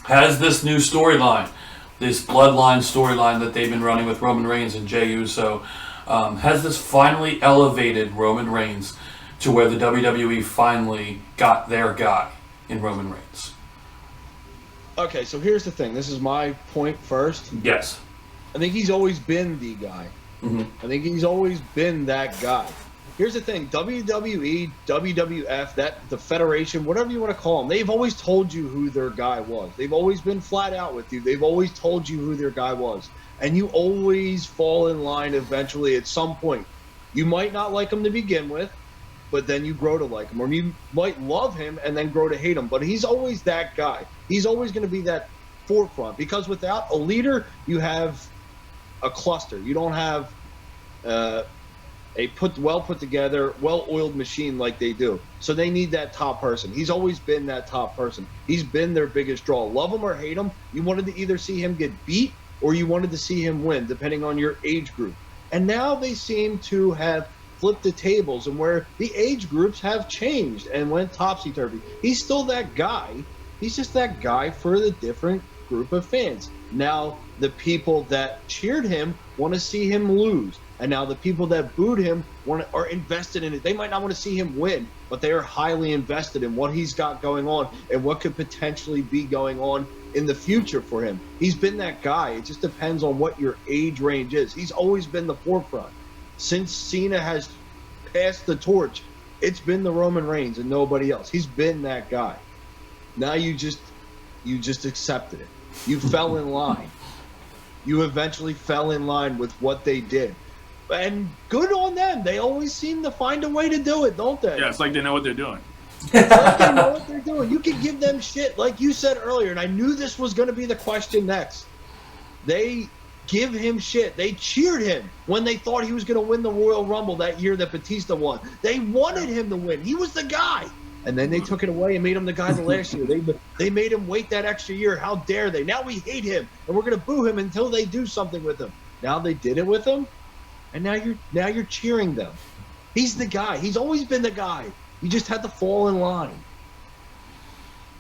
has this new storyline, this bloodline storyline that they've been running with Roman Reigns and Jey Uso, has this finally elevated Roman Reigns to where the WWE finally got their guy in Roman Reigns? Okay, so here's the thing. This is my point first. Yes. I think he's always been the guy. Mm-hmm. I think he's always been that guy. Here's the thing. WWE, WWF, the Federation, whatever you want to call them, they've always told you who their guy was. They've always been flat out with you. They've always told you who their guy was. And you always fall in line eventually at some point. You might not like him to begin with, but then you grow to like him. Or you might love him and then grow to hate him. But he's always that guy. He's always going to be that forefront. Because without a leader, you have a cluster. You don't have a well put together, well-oiled machine like they do. So they need that top person. He's always been that top person. He's been their biggest draw. Love him or hate him, you wanted to either see him get beat or you wanted to see him win, depending on your age group. And now they seem to have flipped the tables and where the age groups have changed and went topsy-turvy. He's still that guy. He's just that guy for the different group of fans. Now, the people that cheered him want to see him lose. And now the people that booed him are invested in it. They might not want to see him win, but they are highly invested in what he's got going on and what could potentially be going on in the future for him. He's been that guy. It just depends on what your age range is. He's always been the forefront. Since Cena has passed the torch, it's been the Roman Reigns and nobody else. He's been that guy. Now you just accepted it. You fell in line. You eventually fell in line with what they did. And good on them. They always seem to find a way to do it, don't they? Yeah, it's like they know what they're doing. It's like they know what they're doing. You can give them shit, like you said earlier, and I knew this was going to be the question next. They give him shit. They cheered him when they thought he was going to win the Royal Rumble that year that Batista won. They wanted him to win. He was the guy. And then they took it away and made him the guy the last year. They made him wait that extra year. How dare they? Now we hate him, and we're going to boo him until they do something with him. Now they did it with him. And now you're cheering them. He's the guy. He's always been the guy. You just had to fall in line.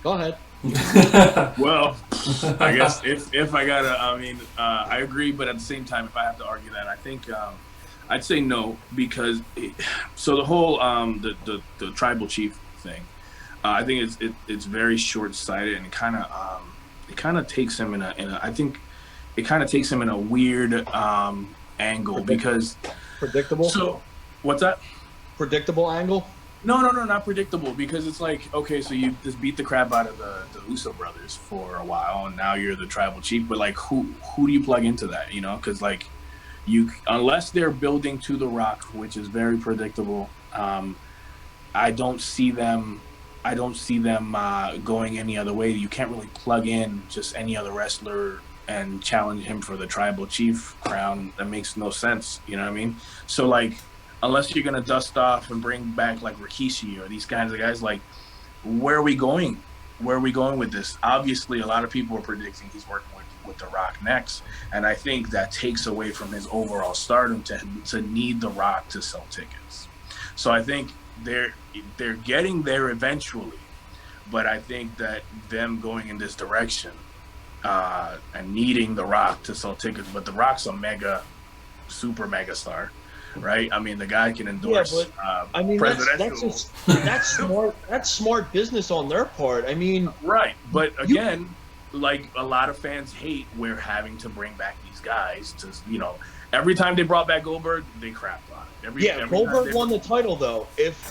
Go ahead. Well, I guess if I gotta, I agree, but at the same time, if I have to argue that, I think I'd say no because so the whole the tribal chief thing, I think it's very short-sighted and it kind of takes him in a weird angle because predictable. So what's that? Predictable angle? No, not predictable because it's like, okay, so you just beat the crap out of the Uso brothers for a while and now you're the tribal chief, but like who do you plug into that, you know? Because like unless they're building to The Rock, which is very predictable, I don't see them going any other way. You can't really plug in just any other wrestler and challenge him for the tribal chief crown. That makes no sense, you know what I mean? So like, unless you're gonna dust off and bring back like Rikishi or these kinds of guys, like where are we going with this? Obviously a lot of people are predicting he's working with The Rock next, and I think that takes away from his overall stardom to need The Rock to sell tickets. So I think they're getting there eventually, but I think that them going in this direction and needing The Rock to sell tickets, but The Rock's a super mega star. right? I mean, the guy can endorse I mean, presidential. that's smart business on their part. I mean, right. But again, like a lot of fans hate we're having to bring back these guys to, every time they brought back Goldberg, they crapped on it. Every Goldberg won the title though.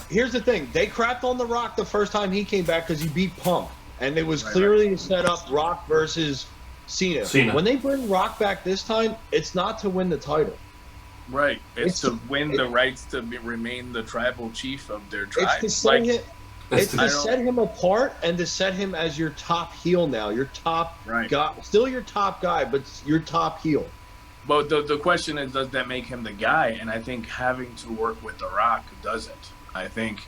Here's the thing, they crapped on The Rock the first time he came back because he beat Punk, and it was clearly set up Rock versus Cena. When they bring Rock back this time, it's not to win the title. Right. It's to win the rights to remain the tribal chief of their tribe. It's to set him apart and to set him as your top heel now. Your top guy. Still your top guy, but your top heel. But the question is, does that make him the guy? And I think having to work with The Rock doesn't. I think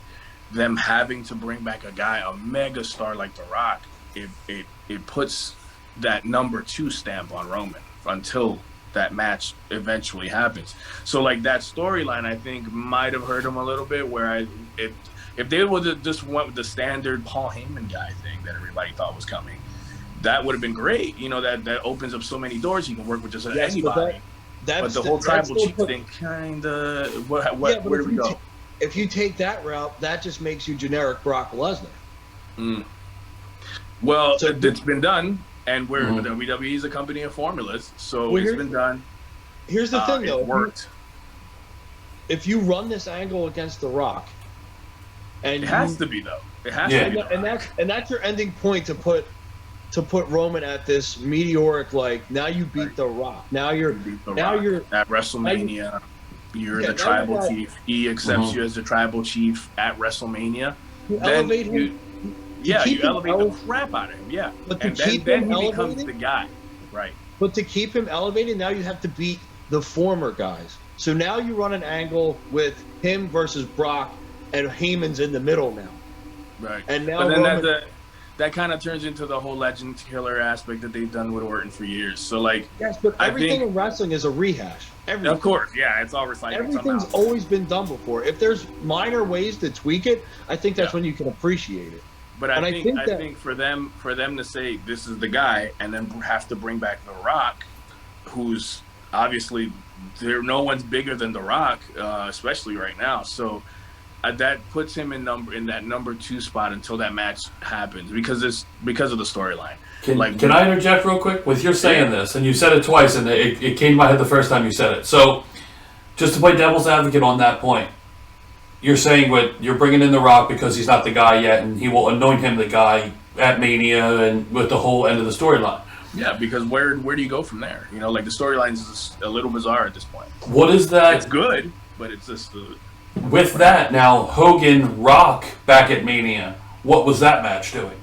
them having to bring back a guy, a mega star like The Rock, it puts that number 2 stamp on Roman until that match eventually happens. So like that storyline, I think might have hurt him a little bit. Where if they would have just went with the standard Paul Heyman guy thing that everybody thought was coming, that would have been great. That opens up so many doors. You can work with just anybody. But the whole tribal chief thing, kind of. Where do we go? If you take that route, that just makes you generic Brock Lesnar. Well, it's been done. And WWE is a company of formulas, so it's been done. Here's the thing, though. It worked. If you run this angle against The Rock, and it has to be though. It has to be. And that's your ending point to put Roman at this meteoric, like, now you beat The Rock. Now you're at WrestleMania. You're the tribal chief. He accepts you as the tribal chief at WrestleMania. You elevate him. Yeah, you elevate the crap out of him, yeah. But and then he becomes the guy, right. But to keep him elevated, now you have to beat the former guys. So now you run an angle with him versus Brock, and Heyman's in the middle now. Right. And now but then that kind of turns into the whole legend killer aspect that they've done with Orton for years. So, like... Yes, but everything in wrestling is a rehash. Everything. Of course, yeah, it's all recycled. Everything's always been done before. If there's minor ways to tweak it, I think that's when you can appreciate it. But I think for them to say this is the guy, and then have to bring back The Rock, who's obviously no one's bigger than The Rock, especially right now. So that puts him in that number 2 spot until that match happens because of the storyline. Can I interject real quick? With your saying this, and you said it twice, and it came to my head the first time you said it. So just to play devil's advocate on that point. You're saying you're bringing in The Rock because he's not the guy yet, and he will anoint him the guy at Mania and with the whole end of the storyline. Yeah, because where do you go from there? Like the storyline is a little bizarre at this point. What is that? It's good, but it's just with that now Hogan Rock back at Mania. What was that match doing?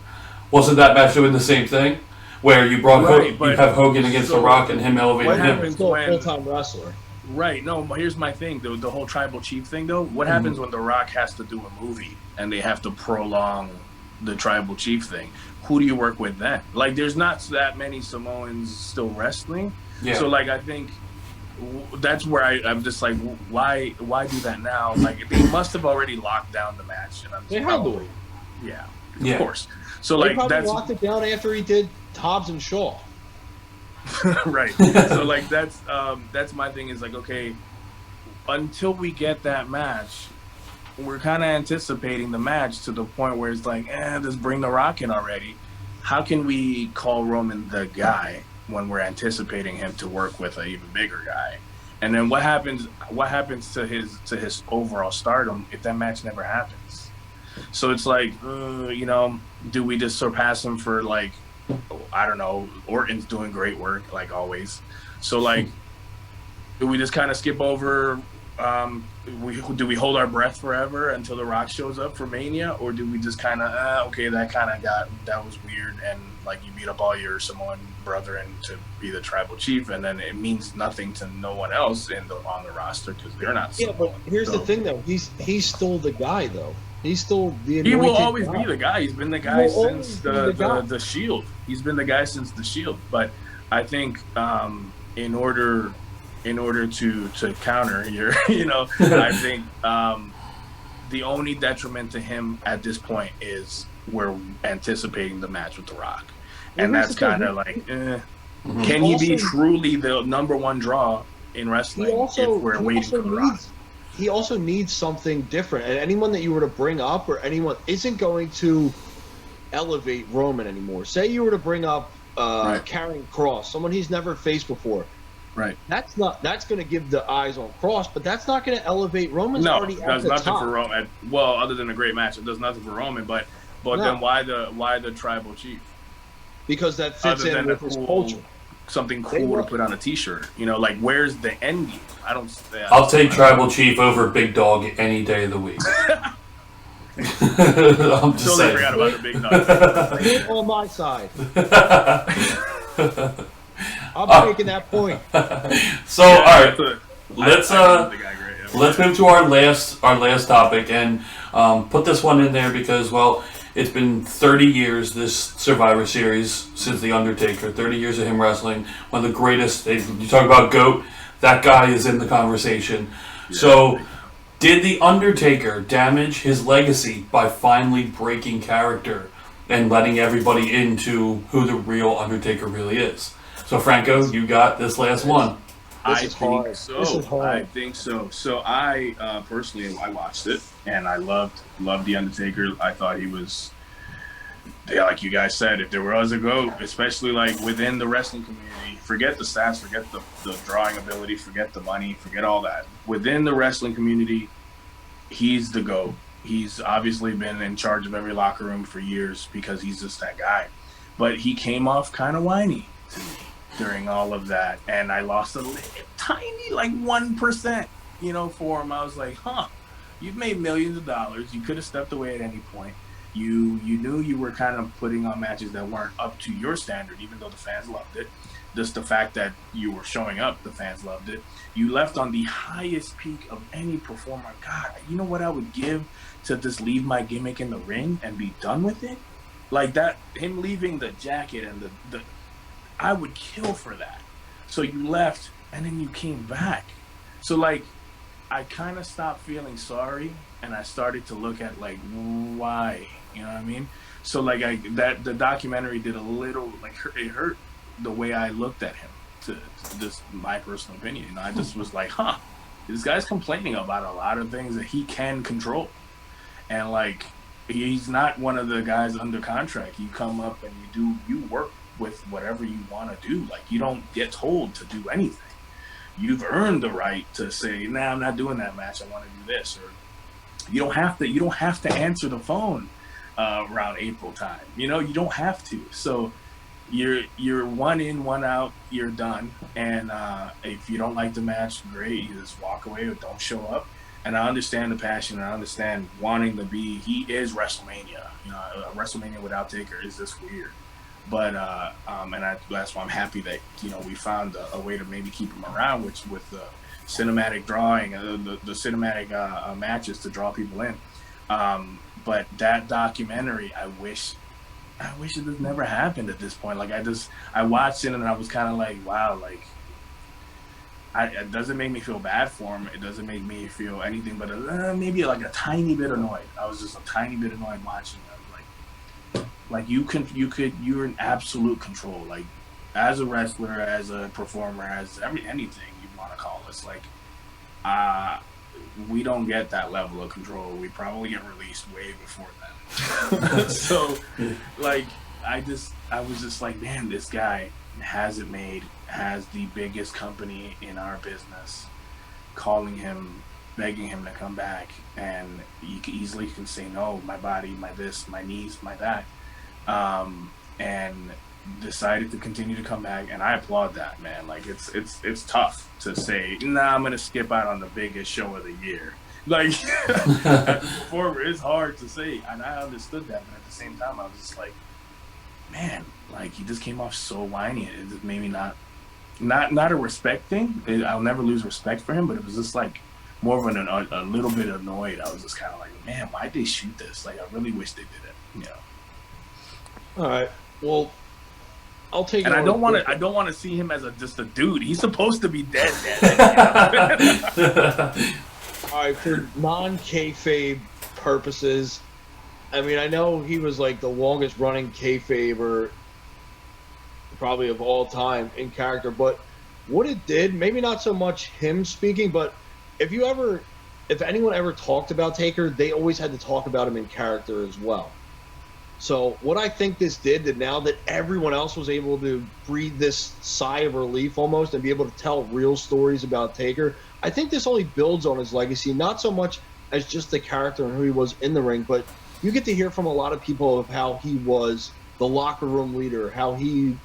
Wasn't that match doing the same thing, where you brought you have Hogan against The Rock and him elevating him? He's still a full-time wrestler. Right. No, here's my thing. The whole tribal chief thing, though. What happens when The Rock has to do a movie and they have to prolong the tribal chief thing? Who do you work with then? Like, there's not that many Samoans still wrestling. Yeah. So, like, I think that's where I'm just like, why do that now? Like, they must have already locked down the match. And they had to. Yeah, of course. So, they probably locked it down after he did Hobbs and Shaw. Right. So like that's my thing is like, okay, until we get that match, we're kind of anticipating the match to the point where it's like, just bring The Rock in already. How can we call Roman the guy when we're anticipating him to work with an even bigger guy? And then what happens to his overall stardom if that match never happens? So it's like, do we just surpass him for like, I don't know, Orton's doing great work like always. So like, do we just kind of skip over? Do we hold our breath forever until The Rock shows up for Mania, or do we just kind of that was weird, and like you beat up all your Samoan brethren to be the tribal chief, and then it means nothing to no one else on the roster because they're not. Yeah, but here's the thing though, he's still the guy though. He's still the. He will always be the guy. He's been the guy since the Shield. He's been the guy since the Shield. But I think in order to counter your, I think the only detriment to him at this point is we're anticipating the match with The Rock, and that's kind of like, can he be truly the number 1 draw in wrestling if we're waiting for The Rock? he also needs something different. And anyone that you were to bring up or anyone isn't going to elevate Roman anymore. Say you were to bring up Karrion Kross, someone he's never faced before. Right. That's going to give the eyes on Kross, but that's not going to elevate Roman's already at the top. No, it does nothing for Roman. Well, other than a great match, it does nothing for Roman. But no. Then why the tribal chief? Because that fits in with his culture. Something cool to put on a T-shirt. You know, like where's the end game? I'll take tribal chief over big dog any day of the week. I'm just saying. Forgot about the big dog. Get on my side. I'm making that point. So, all right, let's move to our last topic and put this one in there because, well, it's been 30 years, this Survivor Series, since The Undertaker. 30 years of him wrestling. One of the greatest. You talk about GOAT, that guy is in the conversation. Yeah, so, did The Undertaker damage his legacy by finally breaking character and letting everybody into who the real Undertaker really is? So, Franco, you got this last one. I think so. So I personally, I watched it and I loved The Undertaker. I thought he was, like you guys said, if there was a GOAT, especially like within the wrestling community, forget the stats, forget the drawing ability, forget the money, forget all that. Within the wrestling community, he's the GOAT. He's obviously been in charge of every locker room for years because he's just that guy. But he came off kind of whiny to me during all of that, and I lost a tiny, like 1%, for him. I was like, you've made millions of dollars. You could have stepped away at any point. You knew you were kind of putting on matches that weren't up to your standard, even though the fans loved it. Just the fact that you were showing up, the fans loved it. You left on the highest peak of any performer. God, you know what I would give to just leave my gimmick in the ring and be done with it? Like that, him leaving the jacket and the I would kill for that. So you left and then you came back. So like, I kind of stopped feeling sorry and I started to look at like, why? You know what I mean? So like the documentary did a little, like it hurt the way I looked at him, to just my personal opinion. I just was like, this guy's complaining about a lot of things that he can control. And like, he's not one of the guys under contract. You come up and you work with whatever you want to do. Like, you don't get told to do anything. You've earned the right to say, nah, I'm not doing that match, I want to do this. Or you don't have to answer the phone around April time. You don't have to. So you're 1 in, 1 out, you're done. And if you don't like the match, great, you just walk away or don't show up. And I understand the passion, and I understand wanting to be. He is WrestleMania. WrestleMania without Taker is just weird. But that's why I'm happy that we found a way to maybe keep him around, which with the cinematic drawing, the cinematic matches to draw people in. But that documentary, I wish it just never happened at this point. Like I watched it and I was kind of like, wow, like it doesn't make me feel bad for him. It doesn't make me feel anything but maybe like a tiny bit annoyed. I was just a tiny bit annoyed watching it. Like you're in absolute control. Like as a wrestler, as a performer, as anything you want to call us. Like we don't get that level of control. We probably get released way before then. So like I was just like, man, this guy has the biggest company in our business calling him, begging him to come back, and you easily can say no, my body, my this, my knees, my that. And decided to continue to come back, and I applaud that, man. Like it's tough to say, nah, I'm gonna skip out on the biggest show of the year. Like performer, it's hard to say, and I understood that, but at the same time I was just like, man, like he just came off so whiny. It just made me not a respect thing. I'll never lose respect for him, but it was just like more of a little bit annoyed. I was just kind of like, man, why'd they shoot this? Like I really wish they did it, All right. Well, I'll take. And I don't want to see him as just a dude. He's supposed to be dead. All right, for non-kayfabe purposes, I mean, I know he was like the longest running kayfaber probably of all time in character, but what it did, maybe not so much him speaking, but if you ever if anyone ever talked about Taker, they always had to talk about him in character as well. So what I think this did, that now that everyone else was able to breathe this sigh of relief almost and be able to tell real stories about Taker, I think this only builds on his legacy, not so much as just the character and who he was in the ring, but you get to hear from a lot of people of how he was the locker room leader, how he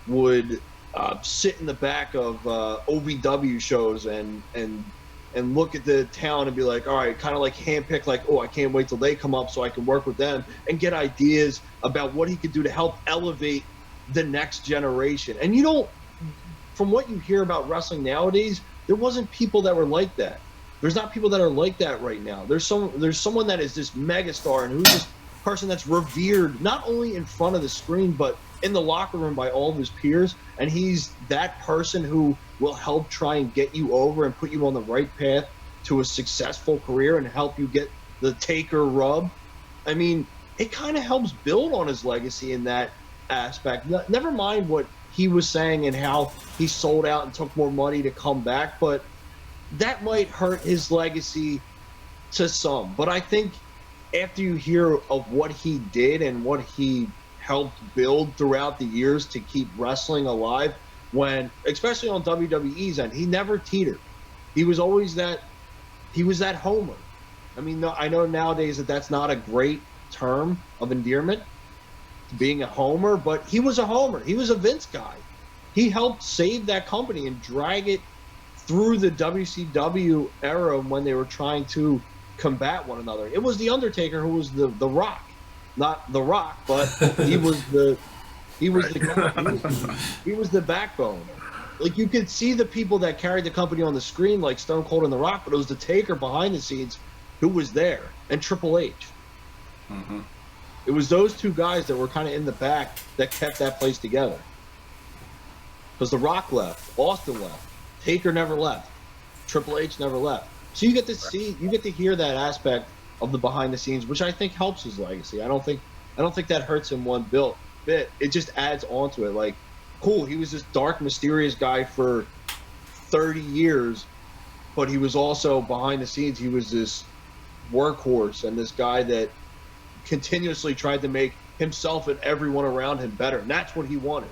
would sit in the back of OVW shows and look at the talent and be like, all right, kind of like handpick, like, oh, I can't wait till they come up so I can work with them and get ideas about what he could do to help elevate the next generation. And you don't, from what you hear about wrestling nowadays, there wasn't people that were like that. There's not people that are like that right now. There's someone that is this megastar and who's this person that's revered not only in front of the screen but in the locker room by all of his peers, and he's that person who will help try and get you over and put you on the right path to a successful career and help you get the Taker rub. I mean, it kind of helps build on his legacy in that aspect. Never mind what he was saying and how he sold out and took more money to come back, but that might hurt his legacy to some. But I think after you hear of what he did and what he helped build throughout the years to keep wrestling alive, when, especially on WWE's end, he never teetered. He was always that homer. I mean, I know nowadays that that's not a great term of endearment, being a homer, but he was a homer. He was a Vince guy. He helped save that company and drag it through the WCW era when they were trying to combat one another. It was The Undertaker who was the Rock. Not The Rock, but he was the guy. He was the backbone. Like, you could see the people that carried the company on the screen, like Stone Cold and The Rock, but it was the Taker behind the scenes who was there, and Triple H. Mm-hmm. It was those two guys that were kind of in the back that kept that place together. Because The Rock left, Austin left, Taker never left, Triple H never left. So you get to see, you get to hear that aspect of the behind the scenes, which I think helps his legacy. I don't think that hurts him one bit. It just adds on to it. Like, cool, he was this dark, mysterious guy for 30 years, but he was also behind the scenes. He was this workhorse and this guy that continuously tried to make himself and everyone around him better. And that's what he wanted.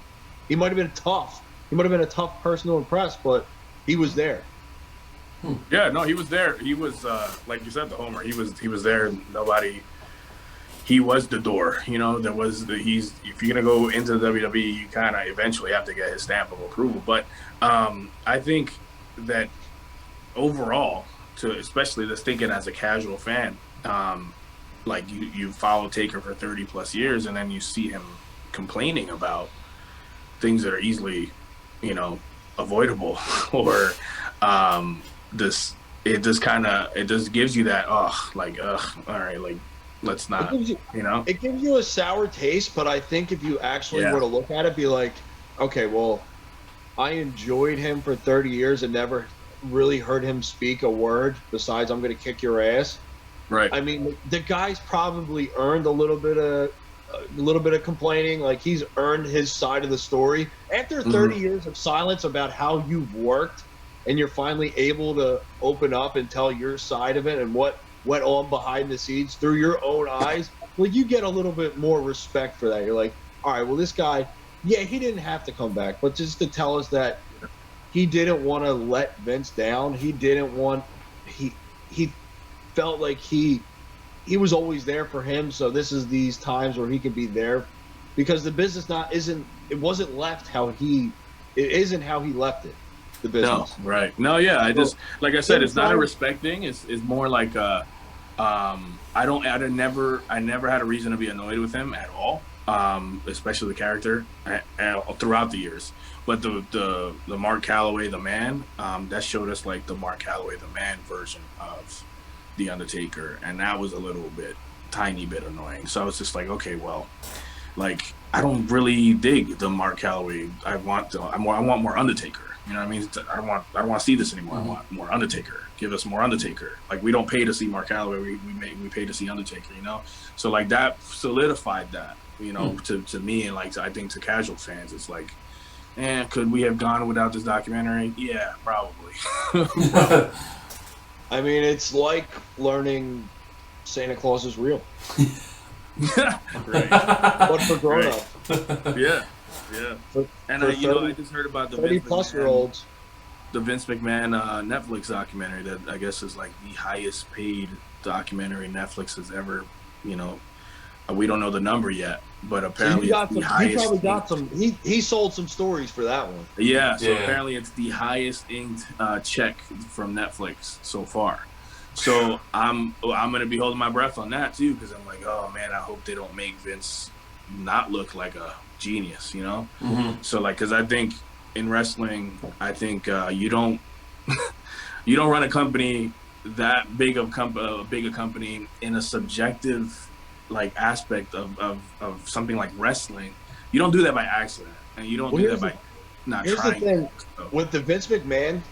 He might have been tough. He might have been a tough person to impress, but he was there. Yeah, no, he was there. He was, like you said, the homer. He was there. Nobody. He was the door. You know, there was if you're gonna go into the WWE, you kind of eventually have to get his stamp of approval. But I think that overall, especially just thinking as a casual fan, like you follow Taker for 30 plus years, and then you see him complaining about things that are easily, avoidable, or it just gives you that all right, like, let's not, It gives you a sour taste, but I think if you actually were to look at it, be like, okay, well, I enjoyed him for 30 years and never really heard him speak a word besides "I'm going to kick your ass." Right. I mean, the guy's probably earned a little bit of complaining. Like, he's earned his side of the story. After 30 years of silence about how you've worked, and you're finally able to open up and tell your side of it and what went on behind the scenes through your own eyes, well, you get a little bit more respect for that. You're like, all right, well, this guy, yeah, he didn't have to come back, but just to tell us that he didn't want to let Vince down. He felt like he was always there for him. So this is these times where he could be there, because the business isn't left how he left it. The business. No, right. No, yeah. I just, like I said, it's not a respect thing. It's more like I never had a reason to be annoyed with him at all. Especially the character throughout the years. But the Mark Calloway, the man, that showed us like the Mark Calloway, the man version of the Undertaker, and that was a tiny bit annoying. So I was just like, okay, well, like, I don't really dig the Mark Calloway. I want more Undertaker. You know what I mean? I don't want to see this anymore. I want more Undertaker. Give us more Undertaker. Like, we don't pay to see Mark Calloway. We pay to see Undertaker. So like that solidified that. To me, and like, I think to casual fans, it's like, could we have gone without this documentary? Yeah, probably. I mean, it's like learning Santa Claus is real. Right. But for grown-ups. Yeah. For And for I just heard about the 30-plus-year-olds. the Vince McMahon Netflix documentary that I guess is like the highest paid documentary Netflix has ever, we don't know the number yet, but apparently So it's the he highest. probably got some. He sold some stories for that one. Yeah, so Yeah. apparently it's the highest inked check from Netflix so far. So I'm gonna be holding my breath on that too, because I'm like, oh man, I hope they don't make Vince not look like a genius, Mm-hmm. So like, because I think in wrestling, I think you don't you don't run a company that big of a company in a subjective like aspect of something like wrestling. You don't do that by accident, and you don't do that by not Here's trying. the thing So. with the Vince McMahon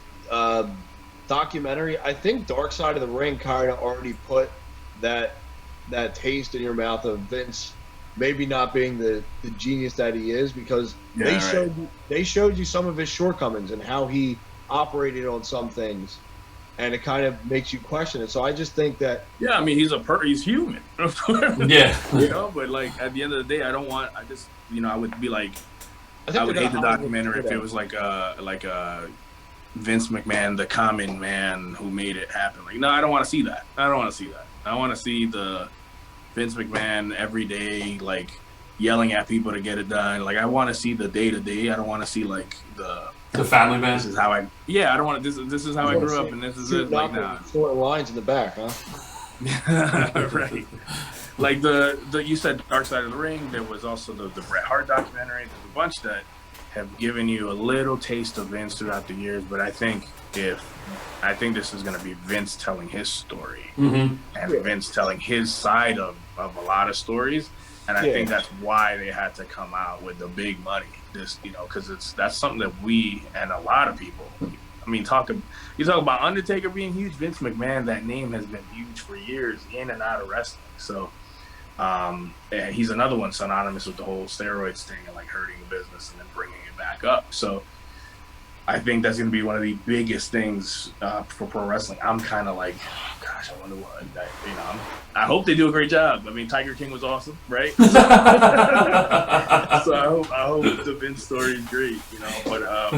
documentary. I think Dark Side of the Ring kind of already put that taste in your mouth of Vince maybe not being the genius that he is, because they showed you some of his shortcomings and how he operated on some things, and it kind of makes you question it. So I just think that Yeah, I mean he's human. Yeah. But like at the end of the day, I would be like, I would they're hate the gonna documentary if it was like a Vince McMahon, the common man who made it happen. Like, no, I don't want to see that. I want to see the Vince McMahon every day, like yelling at people to get it done. Like, I want to see the day to day. I don't want to see like the family man. This is how I don't want to. This is how I grew up, and this is it. Like, nah. Short lines in the back, huh? Right. Like you said Dark Side of the Ring. There was also the Bret Hart documentary. There's a bunch that have given you a little taste of Vince throughout the years. But I think this is going to be Vince telling his story, Mm-hmm. and Vince telling his side of a lot of stories. And I think that's why they had to come out with the big money. Because that's something that we and a lot of people. I mean, you talk about Undertaker being huge. Vince McMahon, that name has been huge for years in and out of wrestling. So, and he's another one synonymous with the whole steroids thing and like hurting the business and then bringing it back up. So, I think that's going to be one of the biggest things for pro wrestling. I'm kind of like, gosh, I wonder what. I hope they do a great job. I mean, Tiger King was awesome, right? So I hope the Vince story is great, But I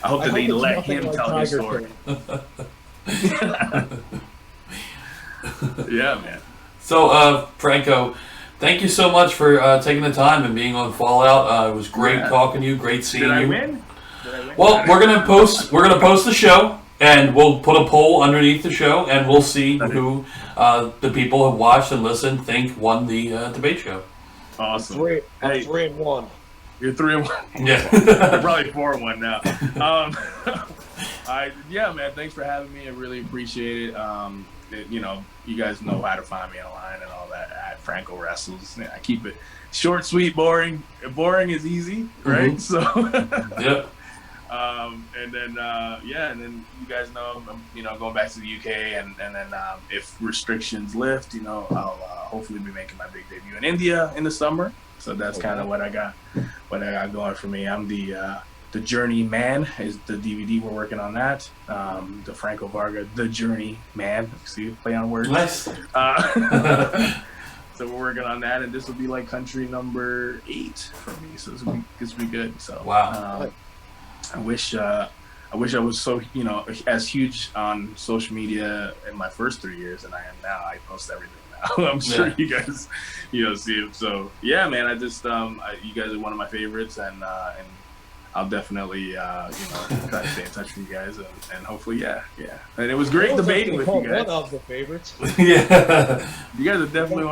hope that they let him tell his story. Yeah, man. So, Franco, thank you so much for taking the time and being on Fallout. It was great talking to you. Great seeing you. Did I win? Well, we're gonna post the show, and we'll put a poll underneath the show, and we'll see who the people who have watched and listened think won the debate show. Awesome. I'm 3-1. You're 3-1. Yeah. You're probably 4-1 now. Yeah, man. Thanks for having me. I really appreciate it. You guys know how to find me online and all that at Franco Wrestles. I keep it short, sweet, boring. Boring is easy, right? Mm-hmm. So. Yep. And then you guys know I'm going back to the UK, and then if restrictions lift, I'll hopefully be making my big debut in India in the summer. So that's kind of what I got going for me. I'm the Journey Man is the DVD. We're working on that. The Franco Varga, The Journey Man. See, play on words. Nice. So we're working on that, and this will be like country number 8 for me. So this will be good. So Wow. I wish I was so as huge on social media in my first 3 years than I am now. I post everything now. I'm sure you guys see it. So yeah, man. I just you guys are one of my favorites, and I'll definitely try to stay in touch with you guys, and hopefully yeah. And it was great debating with you guys. One of the favorites. Yeah. You guys are definitely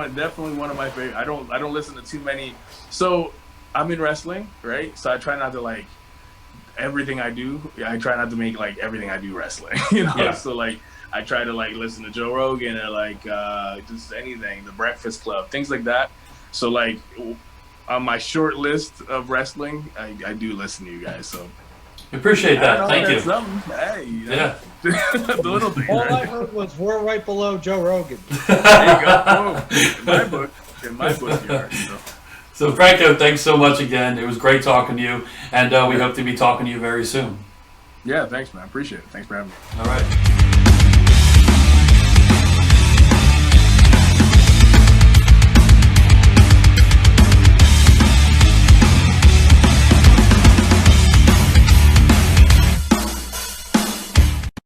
one of my favorites. I don't listen to too many. So I'm in wrestling, right? So I try not to like. Everything I do, I try not to make like everything I do wrestling, Yeah. So like I try to like listen to Joe Rogan or like just anything, The Breakfast Club, things like that. So like on my short list of wrestling, I do listen to you guys. So Appreciate that. Thank you. Hey, Yeah. the little thing. All I heard was we're right below Joe Rogan. There you go. Boom. In my book, you are. So, Franco, thanks so much again. It was great talking to you, and we hope to be talking to you very soon. Yeah, thanks, man. Appreciate it. Thanks for having me. All right.